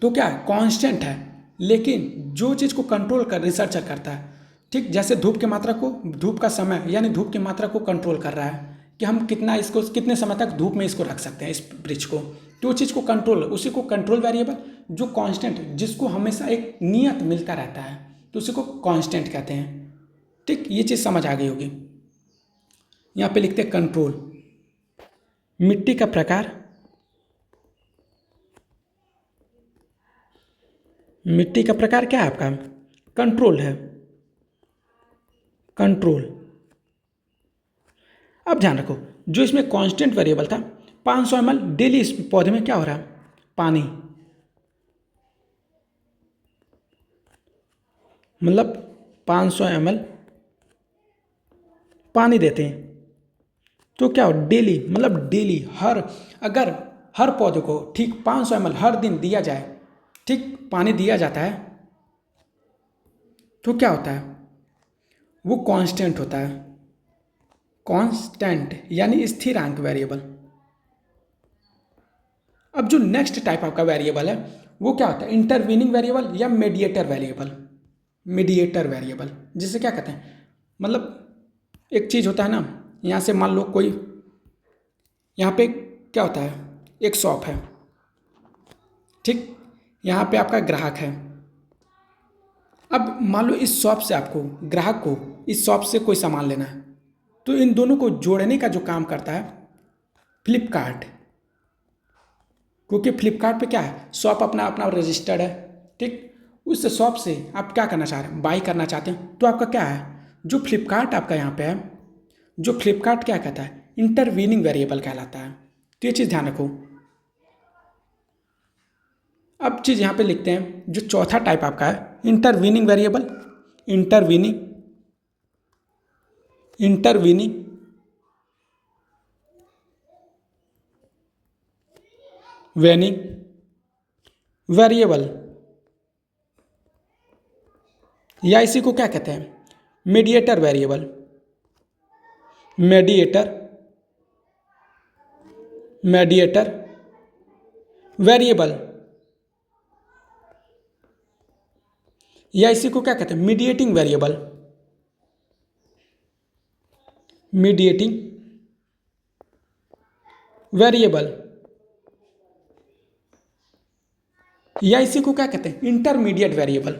तो क्या है, कांस्टेंट है, लेकिन जो चीज़ को कंट्रोल कर रिसर्चर करता है। ठीक, जैसे धूप की मात्रा को, धूप का समय यानी धूप की मात्रा को कंट्रोल कर रहा है कि हम कितना इसको कितने समय तक धूप में इसको रख सकते हैं इस वृक्ष को, तो चीज़ को कंट्रोल, उसी को कंट्रोल वेरिएबल जो कांस्टेंट, जिसको हमेशा एक नियत मिलता रहता है, तो उसी को कांस्टेंट कहते हैं। ठीक, ये चीज़ समझ आ गई होगी। यहाँ पे लिखते हैं कंट्रोल। मिट्टी का प्रकार, मिट्टी का प्रकार क्या है आपका, कंट्रोल है, कंट्रोल। अब ध्यान रखो, जो इसमें कांस्टेंट वेरिएबल था 500 ml डेली, इस पौधे में क्या हो रहा है, पानी, मतलब 500 ml पानी देते हैं, तो क्या हो, डेली, मतलब डेली हर, अगर हर पौधे को ठीक 500 ml हर दिन दिया जाए, ठीक पानी दिया जाता है, तो क्या होता है, वो कांस्टेंट होता है, कांस्टेंट यानी स्थिरांक वेरिएबल। अब जो नेक्स्ट टाइप आपका वेरिएबल है वो क्या होता है, इंटरवीनिंग वेरिएबल या मीडिएटर वेरिएबल। मीडिएटर वेरिएबल जिसे क्या कहते हैं, मतलब एक चीज़ होता है ना, यहाँ से मान लो कोई, यहाँ पे क्या होता है, एक शॉप है, ठीक, यहाँ पे आपका ग्राहक है। अब मान लो इस शॉप से आपको, ग्राहक को इस शॉप से कोई सामान लेना है, तो इन दोनों को जोड़ने का जो काम करता है फ्लिपकार्ट, क्योंकि फ्लिपकार्ट पे क्या है, शॉप अपना अपना रजिस्टर्ड है। ठीक, उस शॉप से आप क्या करना चाह रहे हैं, बाई करना चाहते हैं, तो आपका क्या है, जो फ्लिपकार्ट आपका यहाँ पे है, जो फ्लिपकार्ट क्या कहता है, इंटरवीनिंग वेरिएबल कहलाता है। तो ये चीज़ ध्यान रखो। अब चीज़ यहाँ पे लिखते हैं, जो चौथा टाइप आपका है intervening variable, intervening, intervening वेनिंग variable, या इसी को क्या कहते हैं, mediator variable, mediator, mediator variable, या इसी को क्या कहते हैं, मीडिएटिंग वेरिएबल, मीडिएटिंग वेरिएबल, या इसी को क्या कहते हैं, इंटरमीडिएट वेरिएबल,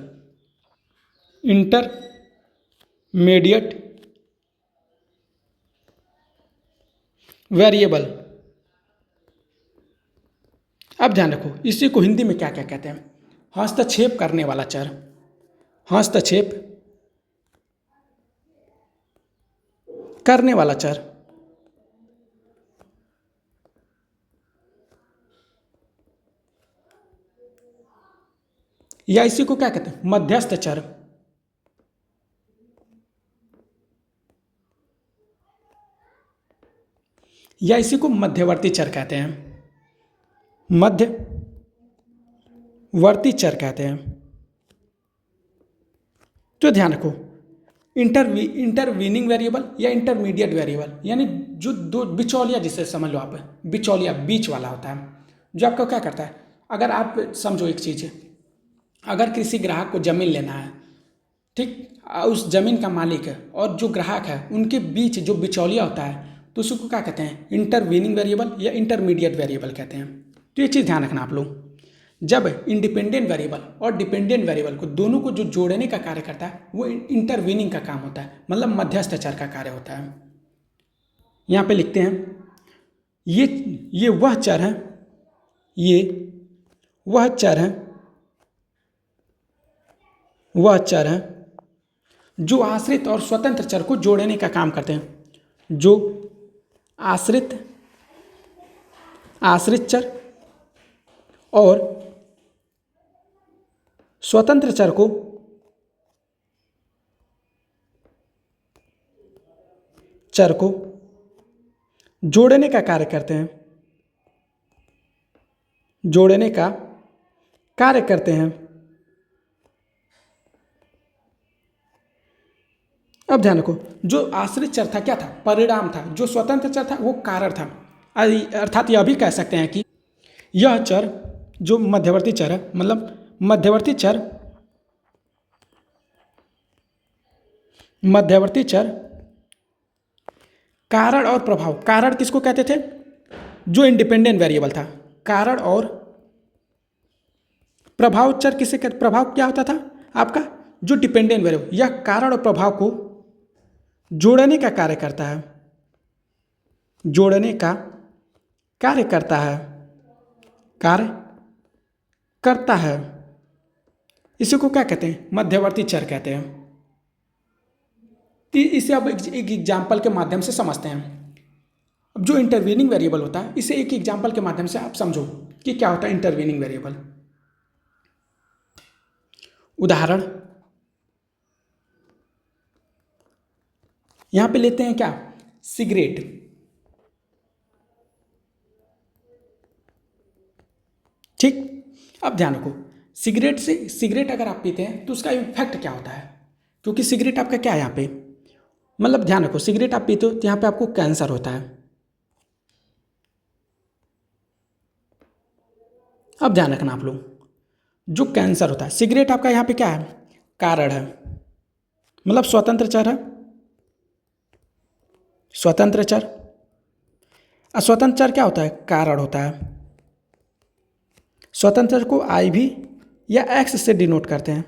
इंटरमीडिएट वेरिएबल। अब ध्यान रखो, इसी को हिंदी में क्या क्या कहते हैं, हस्तक्षेप करने वाला चर, हस्तक्षेप करने वाला चर, या इसी को क्या कहते हैं, मध्यस्थ चर, या इसी को मध्यवर्ती चर कहते हैं, मध्यवर्ती चर कहते हैं। तो ध्यान रखो, इंटरवीनिंग वेरिएबल या इंटरमीडिएट वेरिएबल, यानी जो दो बिचौलिया, जिसे समझ लो आप, बिचौलिया बीच वाला होता है, जो आपका क्या करता है, अगर आप समझो एक चीज़ है, अगर किसी ग्राहक को ज़मीन लेना है, ठीक, उस ज़मीन का मालिक है और जो ग्राहक है, उनके बीच जो बिचौलिया होता है, तो उसको क्या कहते हैं, इंटरवीनिंग वेरिएबल या इंटरमीडिएट वेरिएबल कहते हैं। तो ये चीज़ ध्यान रखना आप लोग, जब इंडिपेंडेंट वेरिएबल और डिपेंडेंट वेरिएबल को दोनों को जो जोड़ने का कार्य करता है वो इंटरवीनिंग का काम होता है, मतलब मध्यस्थ चर का कार्य होता है। यहाँ पे लिखते हैं, ये वह चर है, ये वह चर है, वह चर है जो आश्रित और स्वतंत्र चर को जोड़ने का काम करते हैं, जो आश्रित चर और स्वतंत्र चर को जोड़ने का कार्य करते हैं, जोड़ने का कार्य करते हैं। अब ध्यान रखो, जो आश्रित चर था क्या था? परिणाम था। जो स्वतंत्र चर था वो कारण था। अर्थात यह भी कह सकते हैं कि यह चर जो मध्यवर्ती चर है, मतलब मध्यवर्ती चर कारण और प्रभाव। कारण किसको कहते थे? जो इंडिपेंडेंट वेरिएबल था। कारण और प्रभाव चर किसे कहते? प्रभाव क्या होता था आपका? जो डिपेंडेंट वेरिएबल। यह कारण और प्रभाव को जोड़ने का कार्य करता है। जोड़ने का कार्य करता है। कार्य करता है। इसी को क्या कहते हैं? मध्यवर्ती चर कहते हैं। इसे अब एक एग्जाम्पल के माध्यम से समझते हैं। अब जो इंटरवीनिंग वेरिएबल होता है, इसे एक एग्जाम्पल के माध्यम से आप समझो कि क्या होता है इंटरवीनिंग वेरिएबल। उदाहरण यहां पे लेते हैं क्या? सिगरेट। ठीक। अब ध्यान रखो, सिगरेट अगर आप पीते हैं तो उसका इफेक्ट क्या होता है? क्योंकि सिगरेट आपका क्या है यहाँ पे, मतलब ध्यान रखो, सिगरेट आप पीते हो तो यहाँ पे आपको कैंसर होता है। अब ध्यान रखना आप लोग, जो कैंसर होता है, सिगरेट आपका यहाँ पे क्या है? कारण है, मतलब स्वतंत्र चर है। स्वतंत्र चर। अस्वतंत्र चर क्या होता है? कारण होता है। स्वतंत्र को आई भी या एक्स से डिनोट करते हैं।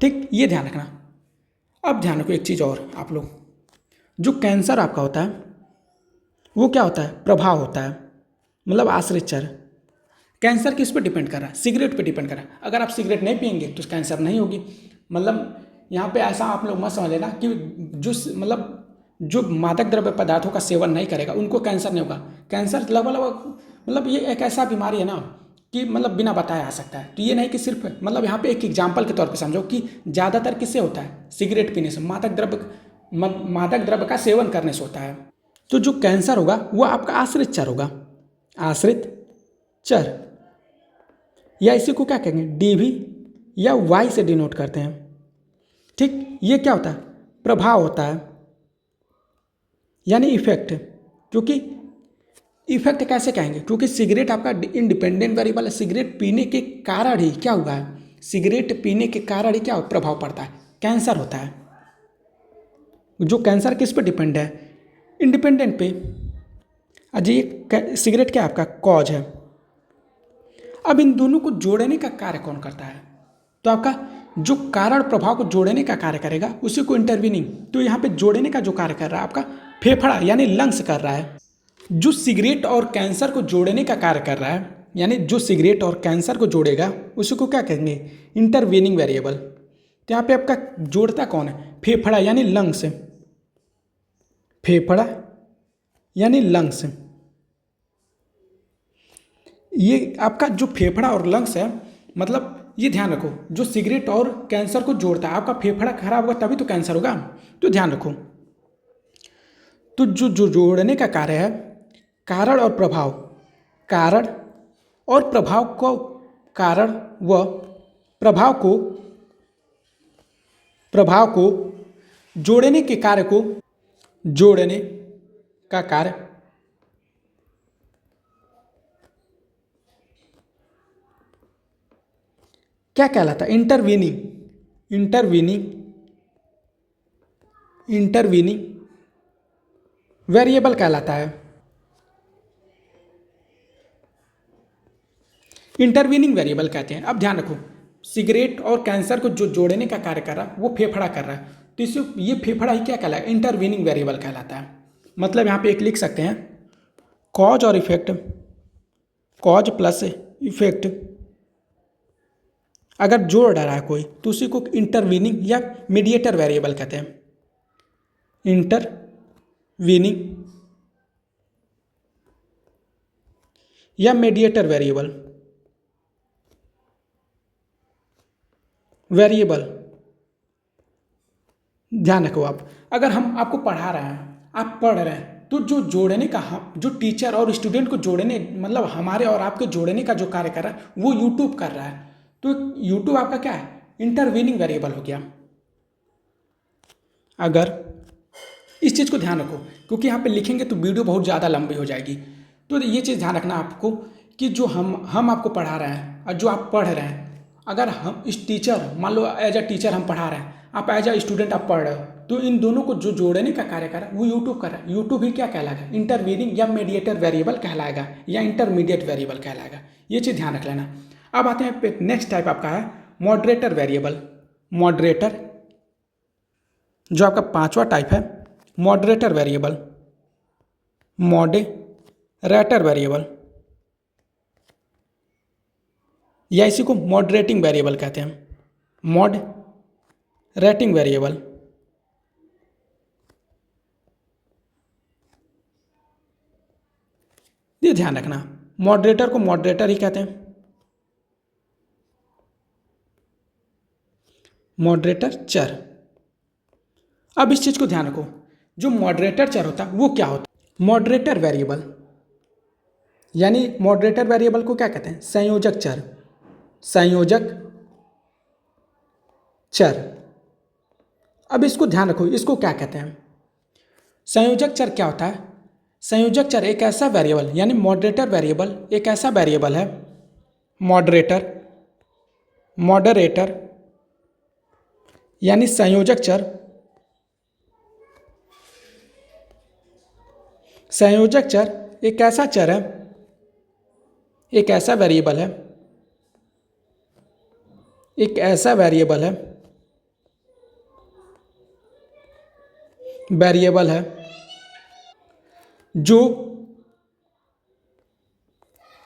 ठीक, ये ध्यान रखना। अब ध्यान रखो एक चीज़ और आप लोग, जो कैंसर आपका होता है वो क्या होता है? प्रभाव होता है, मतलब आश्रित चर। कैंसर किस पर डिपेंड कर रहा है? सिगरेट पे डिपेंड कर रहा है। अगर आप सिगरेट नहीं पियेंगे तो कैंसर नहीं होगी। मतलब यहाँ पे ऐसा आप लोग मत समझ लेना कि जो मादक द्रव्य पदार्थों का सेवन नहीं करेगा उनको कैंसर नहीं होगा। कैंसर लगभग मतलब ये एक ऐसा बीमारी है ना कि मतलब बिना बताए आ सकता है। तो ये नहीं कि सिर्फ मतलब यहाँ पे एक एग्जाम्पल के तौर पे समझो कि ज़्यादातर किससे होता है? सिगरेट पीने से, मादक द्रव्य का सेवन करने से होता है। तो जो कैंसर होगा वो आपका आश्रित चर होगा। आश्रित चर, या इसी को क्या कहेंगे? डीवी या वाई से डिनोट करते हैं। ठीक, ये क्या होता है? प्रभाव होता है, यानी इफेक्ट। क्योंकि इफेक्ट कैसे कहेंगे? क्योंकि सिगरेट आपका इंडिपेंडेंट वेरिएबल है। सिगरेट पीने के कारण ही क्या हुआ है? सिगरेट पीने के कारण ही क्या प्रभाव पड़ता है? कैंसर होता है। जो कैंसर किस पे डिपेंड है? इंडिपेंडेंट पे। अजय सिगरेट क्या आपका कॉज है। अब इन दोनों को जोड़ने का कार्य कौन करता है? तो आपका जो कारण प्रभाव को जोड़ने का कार्य करेगा उसी को इंटरवीनिंग। तो यहाँ पे जोड़ने का जो कार्य कर रहा है आपका फेफड़ा यानी लंग्स कर रहा है। जो सिगरेट और कैंसर को जोड़ने का कार्य कर रहा है, यानी जो सिगरेट और कैंसर को जोड़ेगा उसी को क्या कहेंगे? Intervening variable. तो यहाँ पे आपका जोड़ता कौन है? फेफड़ा यानी लंग्स। फेफड़ा यानी लंग्स। ये आपका जो फेफड़ा और लंग्स है, मतलब ये ध्यान रखो, जो सिगरेट और कैंसर को जोड़ता है, आपका फेफड़ा खराब होगा तभी तो कैंसर होगा। तो ध्यान रखो, तो जो जो जोड़ने का कार्य है, कारण और प्रभाव, कारण और प्रभाव को, कारण व प्रभाव को जोड़ने के कार्य को, जोड़ने का कार्य क्या कहलाता है? इंटरवीनिंग वेरिएबल कहलाता है। इंटरवीनिंग वेरिएबल कहते हैं। अब ध्यान रखो, सिगरेट और कैंसर को जो जोड़ने का कार्य कर रहा है वो फेफड़ा कर रहा है, तो इसे ये फेफड़ा ही क्या कहलाएगा? इंटरवीनिंग वेरिएबल कहलाता है। मतलब यहाँ पे एक लिख सकते हैं, कॉज और इफेक्ट, कॉज प्लस इफेक्ट अगर जोड़ रहा है कोई तो उसी को इंटरवीनिंग या मीडिएटर वेरिएबल कहते हैं। इंटरवीनिंग या मीडिएटर वेरिएबल। ध्यान रखो, आप अगर हम आपको पढ़ा रहे हैं, आप पढ़ रहे हैं तो जो जोड़ने का जो टीचर और स्टूडेंट को जोड़ने मतलब हमारे और आपके जोड़ने का जो कार्य कर रहा है वो यूट्यूब कर रहा है। तो यूट्यूब आपका क्या है, इंटरवीनिंग वेरिएबल हो गया। अगर इस चीज़ को ध्यान रखो, क्योंकि यहाँ पे लिखेंगे तो वीडियो बहुत ज़्यादा लंबी हो जाएगी। तो ये चीज़ ध्यान रखना आपको कि जो हम आपको पढ़ा रहे हैं और जो आप पढ़ रहे हैं, अगर हम इस टीचर मान लो एज अ टीचर हम पढ़ा रहे हैं, आप एज अ स्टूडेंट आप पढ़ रहे हो, तो इन दोनों को जो जोड़ने का कार्य कर रहा है वो यूट्यूब कर रहा है। यूट्यूब ही क्या कहलाएगा, इंटरवीनिंग या मीडिएटर वेरिएबल कहलाएगा या इंटरमीडिएट वेरिएबल कहलाएगा। ये चीज़ ध्यान रख लेना। अब आते हैं पे नेक्स्ट टाइप आपका है मॉडरेटर वेरिएबल। मॉडरेटर जो आपका पांचवा टाइप है मॉडरेटर वेरिएबल, मॉडरेटर वेरिएबल या इसी को मॉडरेटिंग वेरिएबल कहते हैं, मॉडरेटिंग वेरिएबल। ये ध्यान रखना, मॉडरेटर को मॉडरेटर ही कहते हैं, मॉडरेटर चर। अब इस चीज को ध्यान रखो, जो मॉडरेटर चर होता है वो क्या होता है, मॉडरेटर वेरिएबल यानी मॉडरेटर वेरिएबल को क्या कहते हैं, संयोजक चर, संयोजक चर। अब इसको ध्यान रखो, इसको क्या कहते हैं, संयोजक चर क्या होता है, संयोजक चर एक ऐसा वेरिएबल यानी मॉडरेटर वेरिएबल एक ऐसा वेरिएबल है, मॉडरेटर मॉडरेटर यानी संयोजक चर, संयोजक चर एक ऐसा चर है, एक ऐसा वेरिएबल है, एक ऐसा वेरिएबल है, वेरिएबल है जो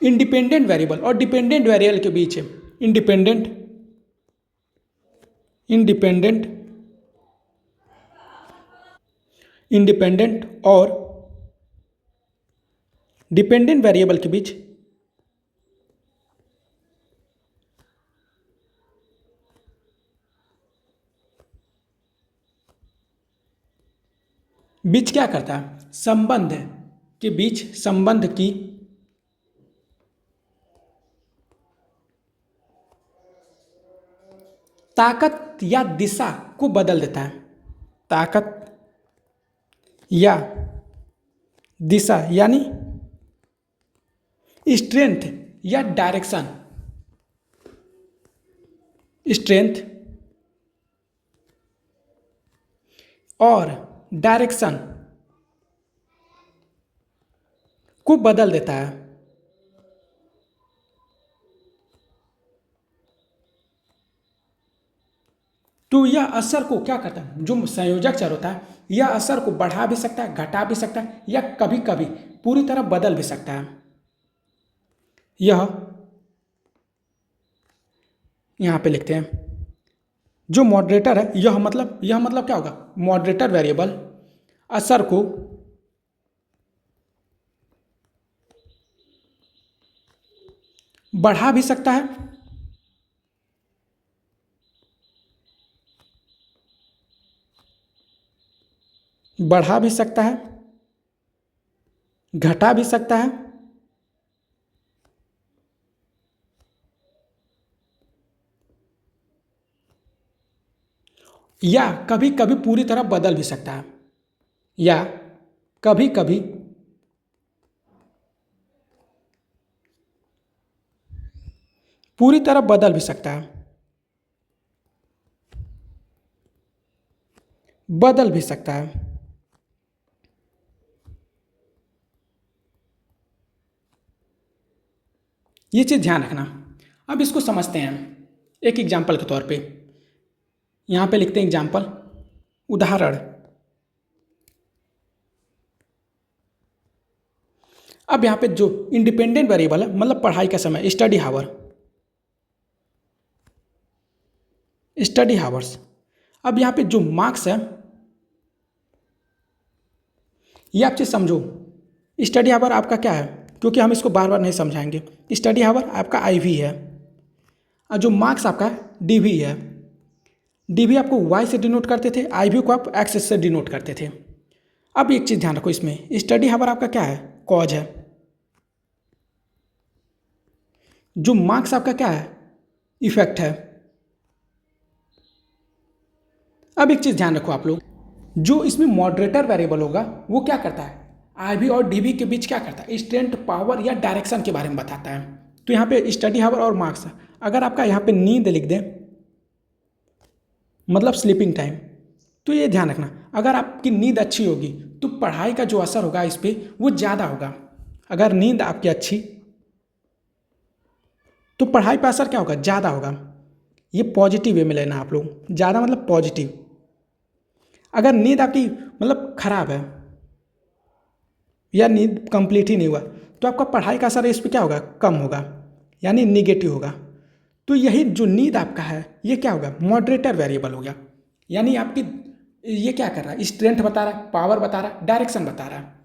इंडिपेंडेंट वेरिएबल और डिपेंडेंट वेरिएबल के बीच है, इंडिपेंडेंट इंडिपेंडेंट इंडिपेंडेंट और डिपेंडेंट वेरिएबल के बीच बीच क्या करता है, संबंध के बीच संबंध की ताकत या दिशा को बदल देता है, ताकत या दिशा यानी स्ट्रेंथ या डायरेक्शन, स्ट्रेंथ और डायरेक्शन को बदल देता है। तो यह असर को क्या करता है, जो संयोजक चर होता है यह असर को बढ़ा भी सकता है, घटा भी सकता है या कभी कभी पूरी तरह बदल भी सकता है। यह यहां पे लिखते हैं, जो मॉडरेटर है यह मतलब क्या होगा, मॉडरेटर वेरिएबल असर को बढ़ा भी सकता है बढ़ा भी सकता है, घटा भी सकता है या कभी कभी पूरी तरह बदल भी सकता है, या कभी कभी पूरी तरह बदल भी सकता है, बदल भी सकता है। ये चीज ध्यान रखना। अब इसको समझते हैं एक एग्जाम्पल के तौर पे। यहां पे लिखते हैं एग्जाम्पल, उदाहरण। अब यहां पे जो इंडिपेंडेंट वेरिएबल है मतलब पढ़ाई का समय, स्टडी हावर, स्टडी हावर्स। अब यहां पे जो मार्क्स है ये आप चीज समझो, स्टडी हावर आपका क्या है, क्योंकि हम इसको बार बार नहीं समझाएंगे। स्टडी हावर आपका IV है और जो मार्क्स आपका DV है। DV आपको Y से डिनोट करते थे, IV को आप X से डिनोट करते थे। अब एक चीज़ ध्यान रखो, इसमें स्टडी हावर आपका क्या है, कॉज है। जो मार्क्स आपका क्या है, इफेक्ट है। अब एक चीज़ ध्यान रखो आप लोग, जो इसमें मॉडरेटर वेरिएबल होगा वो क्या करता है, आईवी और डीवी के बीच क्या करता है, स्ट्रेंथ, पावर या डायरेक्शन के बारे में बताता है। तो यहाँ पे स्टडी हावर और मार्क्स, अगर आपका यहाँ पे नींद लिख दें मतलब स्लीपिंग टाइम, तो ये ध्यान रखना, अगर आपकी नींद अच्छी होगी तो पढ़ाई का जो असर होगा इस पर वो ज़्यादा होगा। अगर नींद आपकी अच्छी तो पढ़ाई पर असर क्या होगा, ज़्यादा होगा। ये पॉजिटिव वे में लेना आप लोग, ज़्यादा मतलब पॉजिटिव। अगर नींद आपकी मतलब खराब है या नींद कंप्लीट ही नहीं हुआ तो आपका पढ़ाई का असर इस पर क्या होगा, कम होगा, यानी निगेटिव होगा। तो यही जो नींद आपका है ये क्या होगा, मॉडरेटर वेरिएबल हो गया। यानी आपकी ये क्या कर रहा है, स्ट्रेंथ बता रहा है, पावर बता रहा है, डायरेक्शन बता रहा है।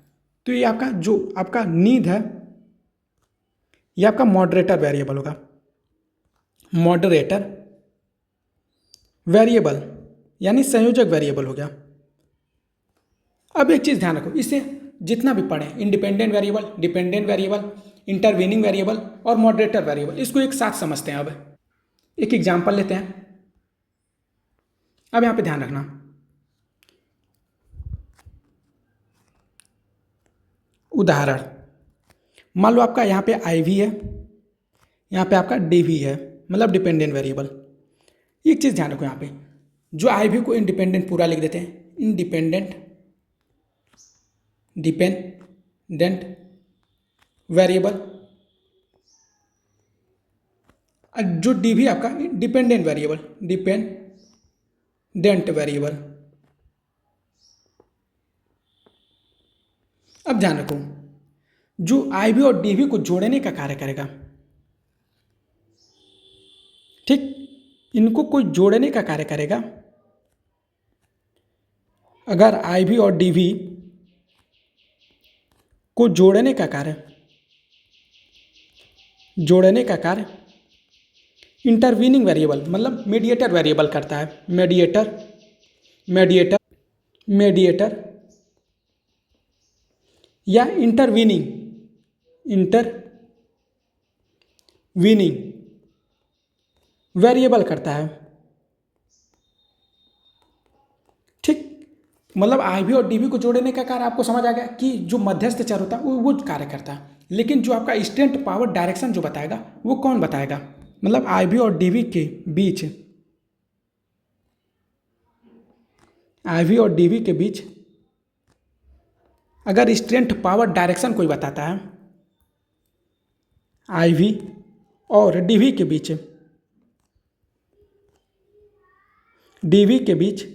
तो ये आपका जो आपका नींद है ये आपका मॉडरेटर वेरिएबल होगा, मॉडरेटर वेरिएबल यानी संयोजक वेरिएबल हो गया। अब एक चीज़ ध्यान रखो, इससे जितना भी पढ़ें, independent variable, dependent variable, intervening variable और मॉडरेटर वेरिएबल, इसको एक साथ समझते हैं। अब एक एग्जाम्पल लेते हैं। अब यहाँ पे ध्यान रखना, उदाहरण मान लो आपका यहाँ पे आई वी है, यहाँ पे आपका डी वी है, मतलब डिपेंडेंट वेरिएबल। एक चीज़ ध्यान रखो, यहाँ पे जो आई वी को इंडिपेंडेंट पूरा लिख देते हैं, इंडिपेंडेंट डिपेंडेंट वेरिएबल। जो डी वी आपका डिपेंडेंट वेरिएबल, डिपेंडेंट वेरिएबल। अब ध्यान रखो, जो आई वी और डी वी को जोड़ने का कार्य करेगा, ठीक, इनको कोई जोड़ने का कार्य करेगा। अगर आई वी और डी वी को जोड़ने का कार्य इंटरवीनिंग वेरिएबल मतलब मीडिएटर वेरिएबल करता है, मेडिएटर मेडिएटर या इंटरवीनिंग वेरिएबल करता है, ठीक। मतलब आई वी और डी वी को जोड़ने का कार्य आपको समझ आ गया कि जो मध्यस्थ चर होता है वो कार्य करता है। लेकिन जो आपका स्ट्रेंथ, पावर, डायरेक्शन जो बताएगा वो कौन बताएगा, मतलब आई वी और डी वी के बीच, आई वी और डी वी के बीच अगर स्ट्रेंथ, पावर, डायरेक्शन कोई बताता है, आई वी और डी वी के बीच, डी वी के बीच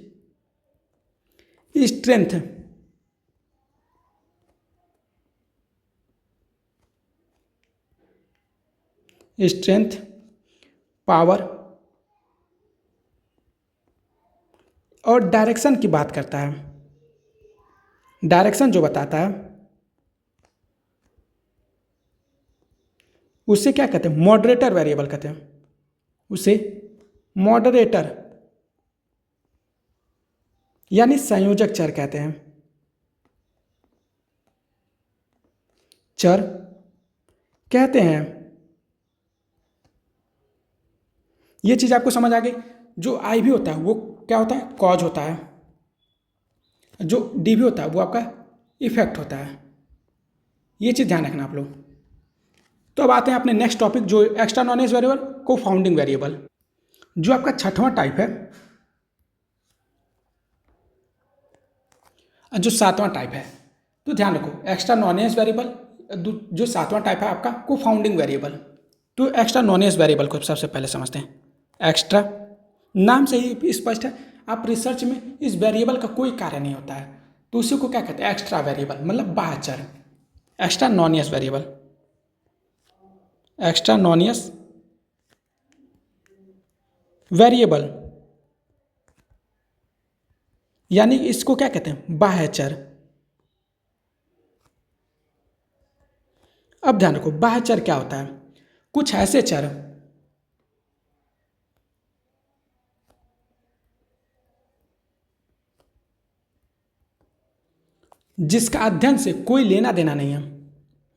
स्ट्रेंथ, स्ट्रेंथ, पावर और डायरेक्शन की बात करता है, डायरेक्शन जो बताता है उसे क्या कहते हैं, मॉडरेटर वेरिएबल कहते हैं, उसे मॉडरेटर यानी संयोजक चर कहते हैं, चर कहते हैं। ये चीज़ आपको समझ आ गई। जो आई वी होता है वो क्या होता है, कॉज होता है। जो डी वी होता है वो आपका इफेक्ट होता है। ये चीज़ ध्यान रखना आप लोग। तो अब आते हैं अपने नेक्स्ट टॉपिक, जो एक्स्ट्रा नॉलेज वेरिएबल, को फाउंडिंग वेरिएबल। जो आपका छठवां टाइप है, जो सातवां टाइप है, तो ध्यान रखो, एक्स्ट्रा नॉनेज वेरिएबल, जो सातवां टाइप है आपका को फाउंडिंग वेरिएबल। तो एक्स्ट्रा नॉनेज वेरिएबल को सबसे पहले समझते हैं। एक्स्ट्रा नाम से ही स्पष्ट है, आप रिसर्च में इस वेरिएबल का कोई कार्य नहीं होता है तो उसी को क्या कहते हैं, एक्स्ट्रा वेरिएबल, मतलब बाह्य चर। Extra नॉनियस variable, extraneous variable यानी इसको क्या कहते हैं, बाह्य चर। अब ध्यान रखो, बाह्य चर क्या होता है, कुछ ऐसे चर जिसका अध्ययन से कोई लेना देना नहीं है,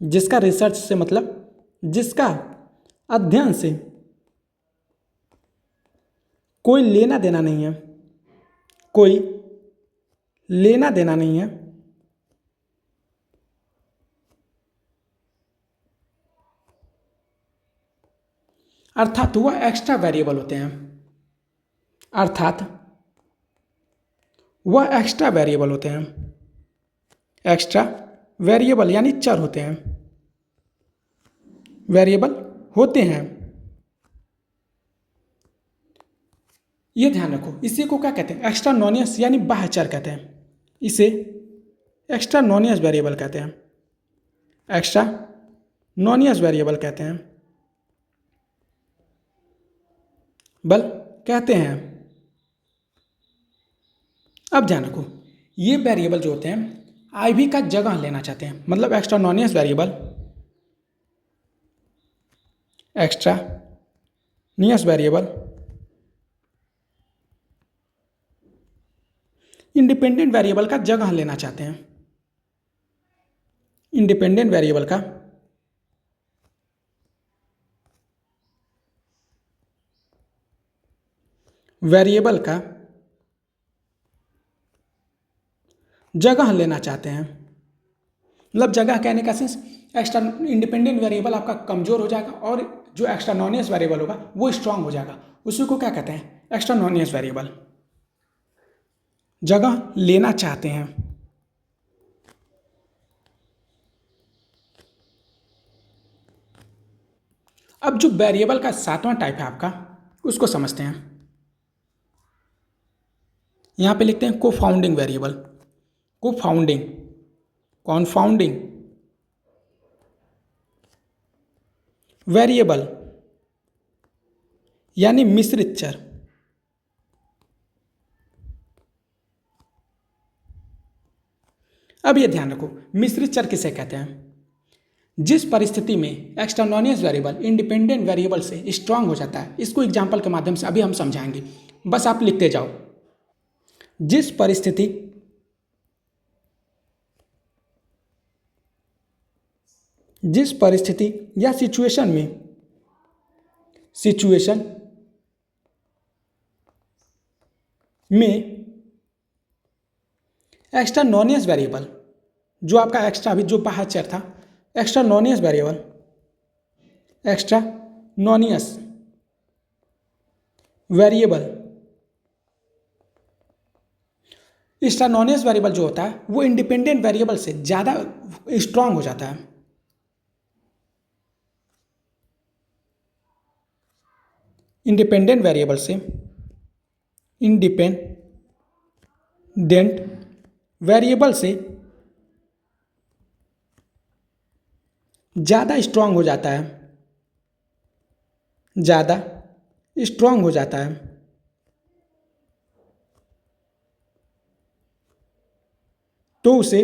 जिसका रिसर्च से मतलब जिसका अध्ययन से कोई लेना देना नहीं है, कोई लेना देना नहीं है, अर्थात वह एक्स्ट्रा वेरिएबल होते हैं, अर्थात वह एक्स्ट्रा वेरिएबल होते हैं, एक्स्ट्रा वेरिएबल यानी चर होते हैं, वेरिएबल होते हैं। ये ध्यान रखो, इसी को क्या कहते हैं, एक्स्ट्रा नॉनियस यानी बाह्य चर कहते हैं, इसे एक्स्ट्रा नॉनियस वेरिएबल कहते हैं, एक्स्ट्रा नॉनियस वेरिएबल कहते हैं, बल कहते हैं। अब ध्यान रखो, ये वेरिएबल जो होते हैं IV का जगह लेना चाहते हैं, मतलब extraneous variable, extraneous variable independent variable का जगह लेना चाहते हैं, इंडिपेंडेंट वेरिएबल का जगह लेना चाहते हैं, मतलब जगह कहने का सेंस एक्स्ट्रा इंडिपेंडेंट वेरिएबल आपका कमजोर हो जाएगा और जो एक्स्ट्रा नॉनियस वेरिएबल होगा वो स्ट्रांग हो जाएगा, उसी को क्या कहते हैं, एक्स्ट्रा नॉनियस वेरिएबल, जगह लेना चाहते हैं। अब जो वेरिएबल का 7वां टाइप है आपका, उसको समझते हैं। यहां पे लिखते हैं कोफाउंडिंग वेरिएबल, कोफाउंडिंग, कॉन्फाउंडिंग वेरिएबल यानी मिश्रित चर। अब ये ध्यान रखो, मिश्रित चर किसे कहते हैं, जिस परिस्थिति में एक्स्ट्रा नॉनियस वेरिएबल इंडिपेंडेंट वेरिएबल से स्ट्रांग हो जाता है, इसको एग्जाम्पल के माध्यम से अभी हम समझाएंगे, बस आप लिखते जाओ। जिस परिस्थिति या सिचुएशन में एक्स्ट्रा नॉनियस वेरिएबल, जो आपका एक्स्ट्रा अभी जो बाहर चर था, extraneous variable, extraneous variable, extraneous variable जो होता है वो इंडिपेंडेंट वेरिएबल से ज़्यादा स्ट्रांग हो जाता है, इंडिपेंडेंट वेरिएबल से, इंडिपेंडेंट वेरिएबल से ज़्यादा स्ट्रांग हो जाता है, ज़्यादा स्ट्रांग हो जाता है। तो उसे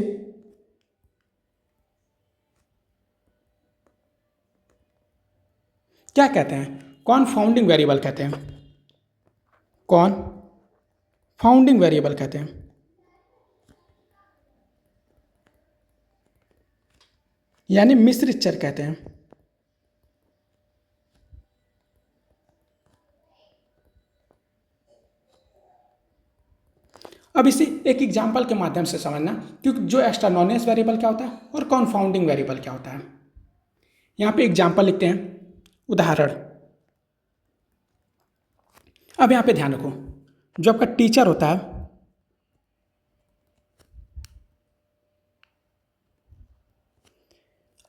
क्या कहते हैं, कॉनफाउंडिंग वेरिएबल कहते हैं, कॉनफाउंडिंग वेरिएबल कहते हैं। यानी मिश्रित चर कहते हैं। अब इसे एक एग्जाम्पल के माध्यम से समझना, क्योंकि जो एक्स्ट्रा नॉनियस वेरिएबल क्या होता है और कॉनफाउंडिंग वेरिएबल क्या होता है। यहाँ पे एग्जाम्पल लिखते हैं, उदाहरण। अब यहाँ पे ध्यान रखो, जो आपका टीचर होता है,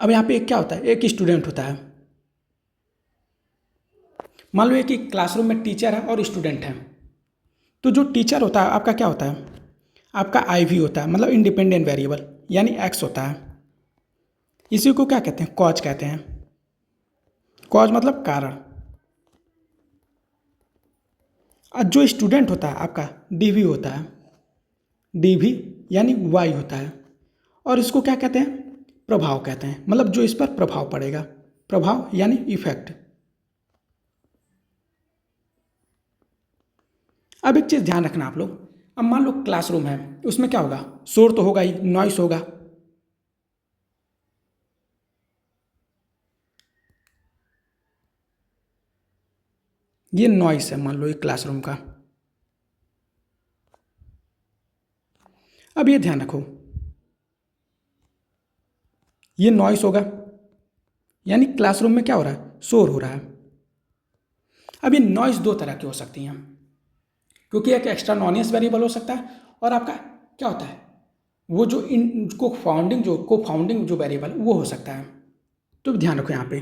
अब यहाँ पे क्या होता है, एक स्टूडेंट होता है। मान लो एक क्लासरूम में टीचर है और स्टूडेंट है, तो जो टीचर होता है आपका क्या होता है, आपका IV होता है, मतलब इंडिपेंडेंट वेरिएबल यानी X होता है। इसी को क्या कहते हैं, कॉज कहते हैं। कॉज मतलब कारण। और जो स्टूडेंट होता है आपका DV होता है, DV यानी Y होता है, और इसको क्या कहते हैं, प्रभाव कहते हैं, मतलब जो इस पर प्रभाव पड़ेगा, प्रभाव यानी इफेक्ट। अब एक चीज़ ध्यान रखना आप लोग, अब मान लो क्लासरूम है, उसमें क्या होगा, शोर तो होगा ही, नॉइस होगा। ये नॉइस है मान लो एक क्लासरूम का। अब ये ध्यान रखो, ये नॉइस होगा, यानी क्लासरूम में क्या हो रहा है, शोर हो रहा है। अब ये नॉइस दो तरह की हो सकती हैं, क्योंकि एक एक्स्ट्रा नॉनियस वेरिएबल हो सकता है, और आपका क्या होता है, वो जो इन को फाउंडिंग जो वेरिएबल वो हो सकता है। तो ध्यान रखो यहाँ पे।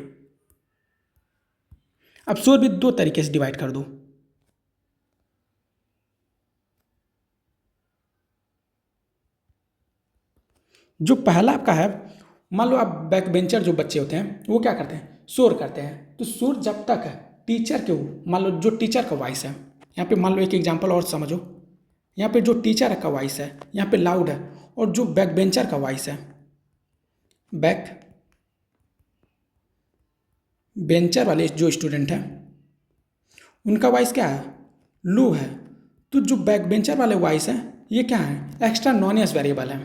अब शोर भी दो तरीके से डिवाइड कर दो। जो पहला आपका है, मान लो आप बैक बेंचर जो बच्चे होते हैं वो क्या करते हैं, शोर करते हैं। तो शोर जब तक है टीचर के, मान लो जो टीचर का वॉइस है, यहाँ पे मान लो एक एग्जांपल और समझो, यहाँ पे जो टीचर का वॉइस है यहाँ पे लाउड है, और जो बैक बेंचर का वॉइस है, बैक बेंचर वाले जो स्टूडेंट हैं उनका वॉइस क्या है, लो है। तो जो बैक बेंचर वाले वॉइस हैं ये क्या है, एक्स्ट्रा नॉनियस वेरिएबल है।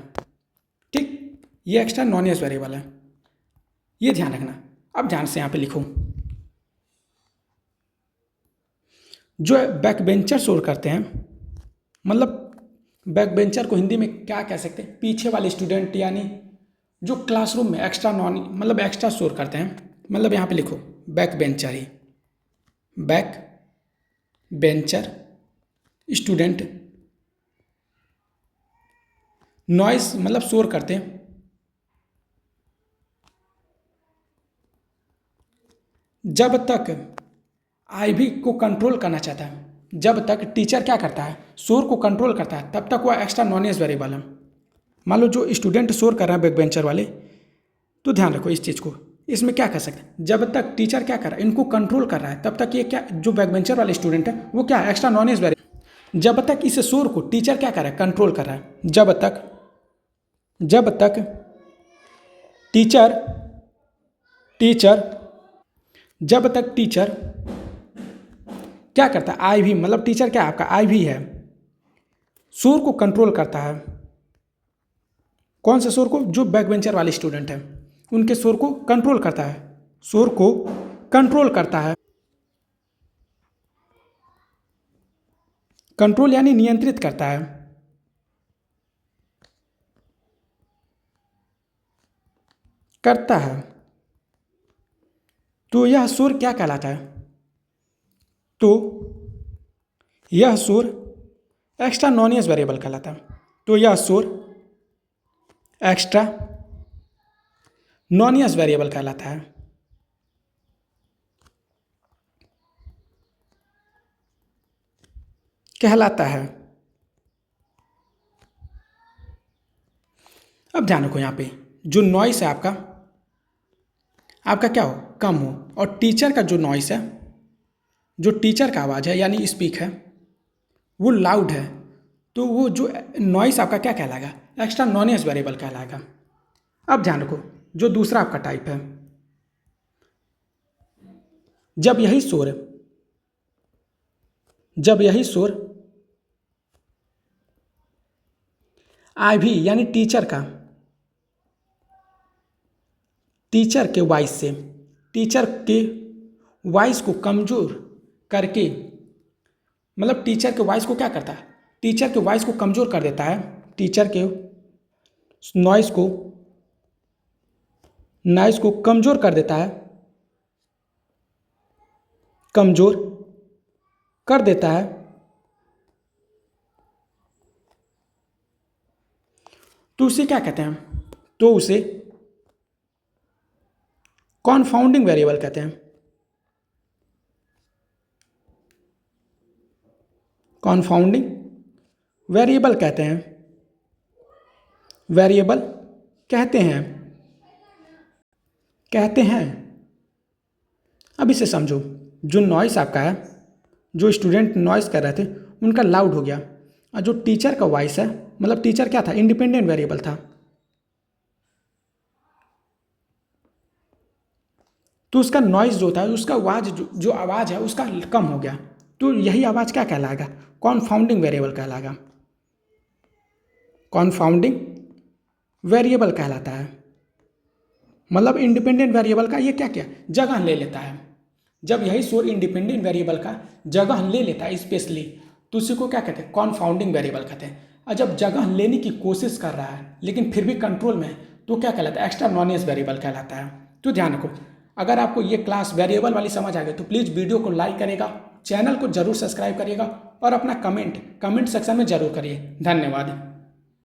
ठीक, ये एक्स्ट्रा नॉनियस वेरिएबल है, ये ध्यान रखना। अब ध्यान से यहाँ पे लिखो, जो बैक बेंचर शोर करते हैं, मतलब बैक बेंचर को हिंदी में क्या कह सकते हैं, पीछे वाले स्टूडेंट, यानी जो क्लासरूम में एक्स्ट्रा मतलब एक्स्ट्रा शोर करते हैं, मतलब यहाँ पे लिखो बैक बेंचर ही, बैक बेंचर स्टूडेंट नॉइस मतलब शोर करते हैं जब तक आईवी को कंट्रोल करना चाहता है, जब तक टीचर क्या करता है, शोर को कंट्रोल करता है, तब तक वह एक्स्ट्रा नॉनियस वेरिएबल है। मान लो जो स्टूडेंट शोर कर रहा है बैक बेंचर वाले, तो ध्यान रखो इस चीज़ को, इसमें क्या कर सकते हैं, जब तक टीचर क्या कर रहा है, इनको कंट्रोल कर रहा है, तब तक ये क्या, जो बैक बेंचर वाले स्टूडेंट है वो क्या है, एक्स्ट्रा नॉनियस वेरिएबल। जब तक इस शोर को टीचर क्या कर रहा है, कंट्रोल कर रहा है, जब तक टीचर टीचर जब तक टीचर क्या करता है, आई भी, मतलब टीचर क्या आपका आई भी है, शोर को कंट्रोल करता है। कौन से शोर को, जो बैक बेंचर वाले स्टूडेंट हैं उनके शोर को कंट्रोल करता है, शोर को कंट्रोल करता है। कंट्रोल यानी नियंत्रित करता है, करता है। तो यह शोर क्या कहलाता है, तो यह शोर एक्स्ट्रा नॉनियस वेरिएबल कहलाता है। तो यह शोर एक्स्ट्रा नॉनियस वेरिएबल कहलाता है। कहलाता है। अब ध्यान रखो यहाँ पे, जो नॉइस है आपका क्या हो, कम हो, और टीचर का जो नॉइस है, जो टीचर का आवाज़ है यानी स्पीक है, वो लाउड है। तो वो जो नॉइस आपका क्या कहलाएगा, एक्स्ट्रा नॉनियस वेरिएबल कहलाएगा। अब ध्यान रखो, जो दूसरा आपका टाइप है, जब यही शोर आईवी यानी टीचर के वॉइस से, टीचर के वॉइस को कमज़ोर करके, मतलब टीचर के वॉइस को क्या करता है, टीचर के वॉइस को कमज़ोर कर देता है, टीचर के नॉइस को कमज़ोर कर देता है, कमज़ोर कर देता है। तो उसे क्या कहते हैं, तो उसे कॉन्फाउंडिंग वेरिएबल कहते हैं। कॉन्फाउंडिंग वेरिएबल कहते हैं, वेरिएबल कहते हैं। अब इसे समझो, जो नॉइस आपका है, जो स्टूडेंट नॉइस कर रहे थे उनका लाउड हो गया, और जो टीचर का वॉइस है, मतलब टीचर क्या था, इंडिपेंडेंट वेरिएबल था, तो उसका नॉइस जो था, उसका आवाज़ जो आवाज़ है उसका कम हो गया। तो यही आवाज़ क्या कहलाएगा, कॉन्फाउंडिंग वेरिएबल कहलाएगा। कॉन्फाउंडिंग वेरिएबल कहलाता है। मतलब इंडिपेंडेंट वेरिएबल का ये क्या क्या जगह ले लेता है। जब यही शोर इंडिपेंडेंट वेरिएबल का जगह ले लेता है स्पेशली, तो उसी को क्या कहते हैं, कॉन्फाउंडिंग वेरिएबल कहते हैं। और जब जगह लेने की कोशिश कर रहा है लेकिन फिर भी कंट्रोल में है, तो क्या कहलाता है, एक्स्ट्रानोनियस वेरिएबल कहलाता है। तो ध्यान रखो, अगर आपको ये क्लास वेरिएबल वाली समझ आ गई तो प्लीज़ वीडियो को लाइक करेगा, चैनल को जरूर सब्सक्राइब करिएगा और अपना कमेंट सेक्शन में जरूर करिए। धन्यवाद।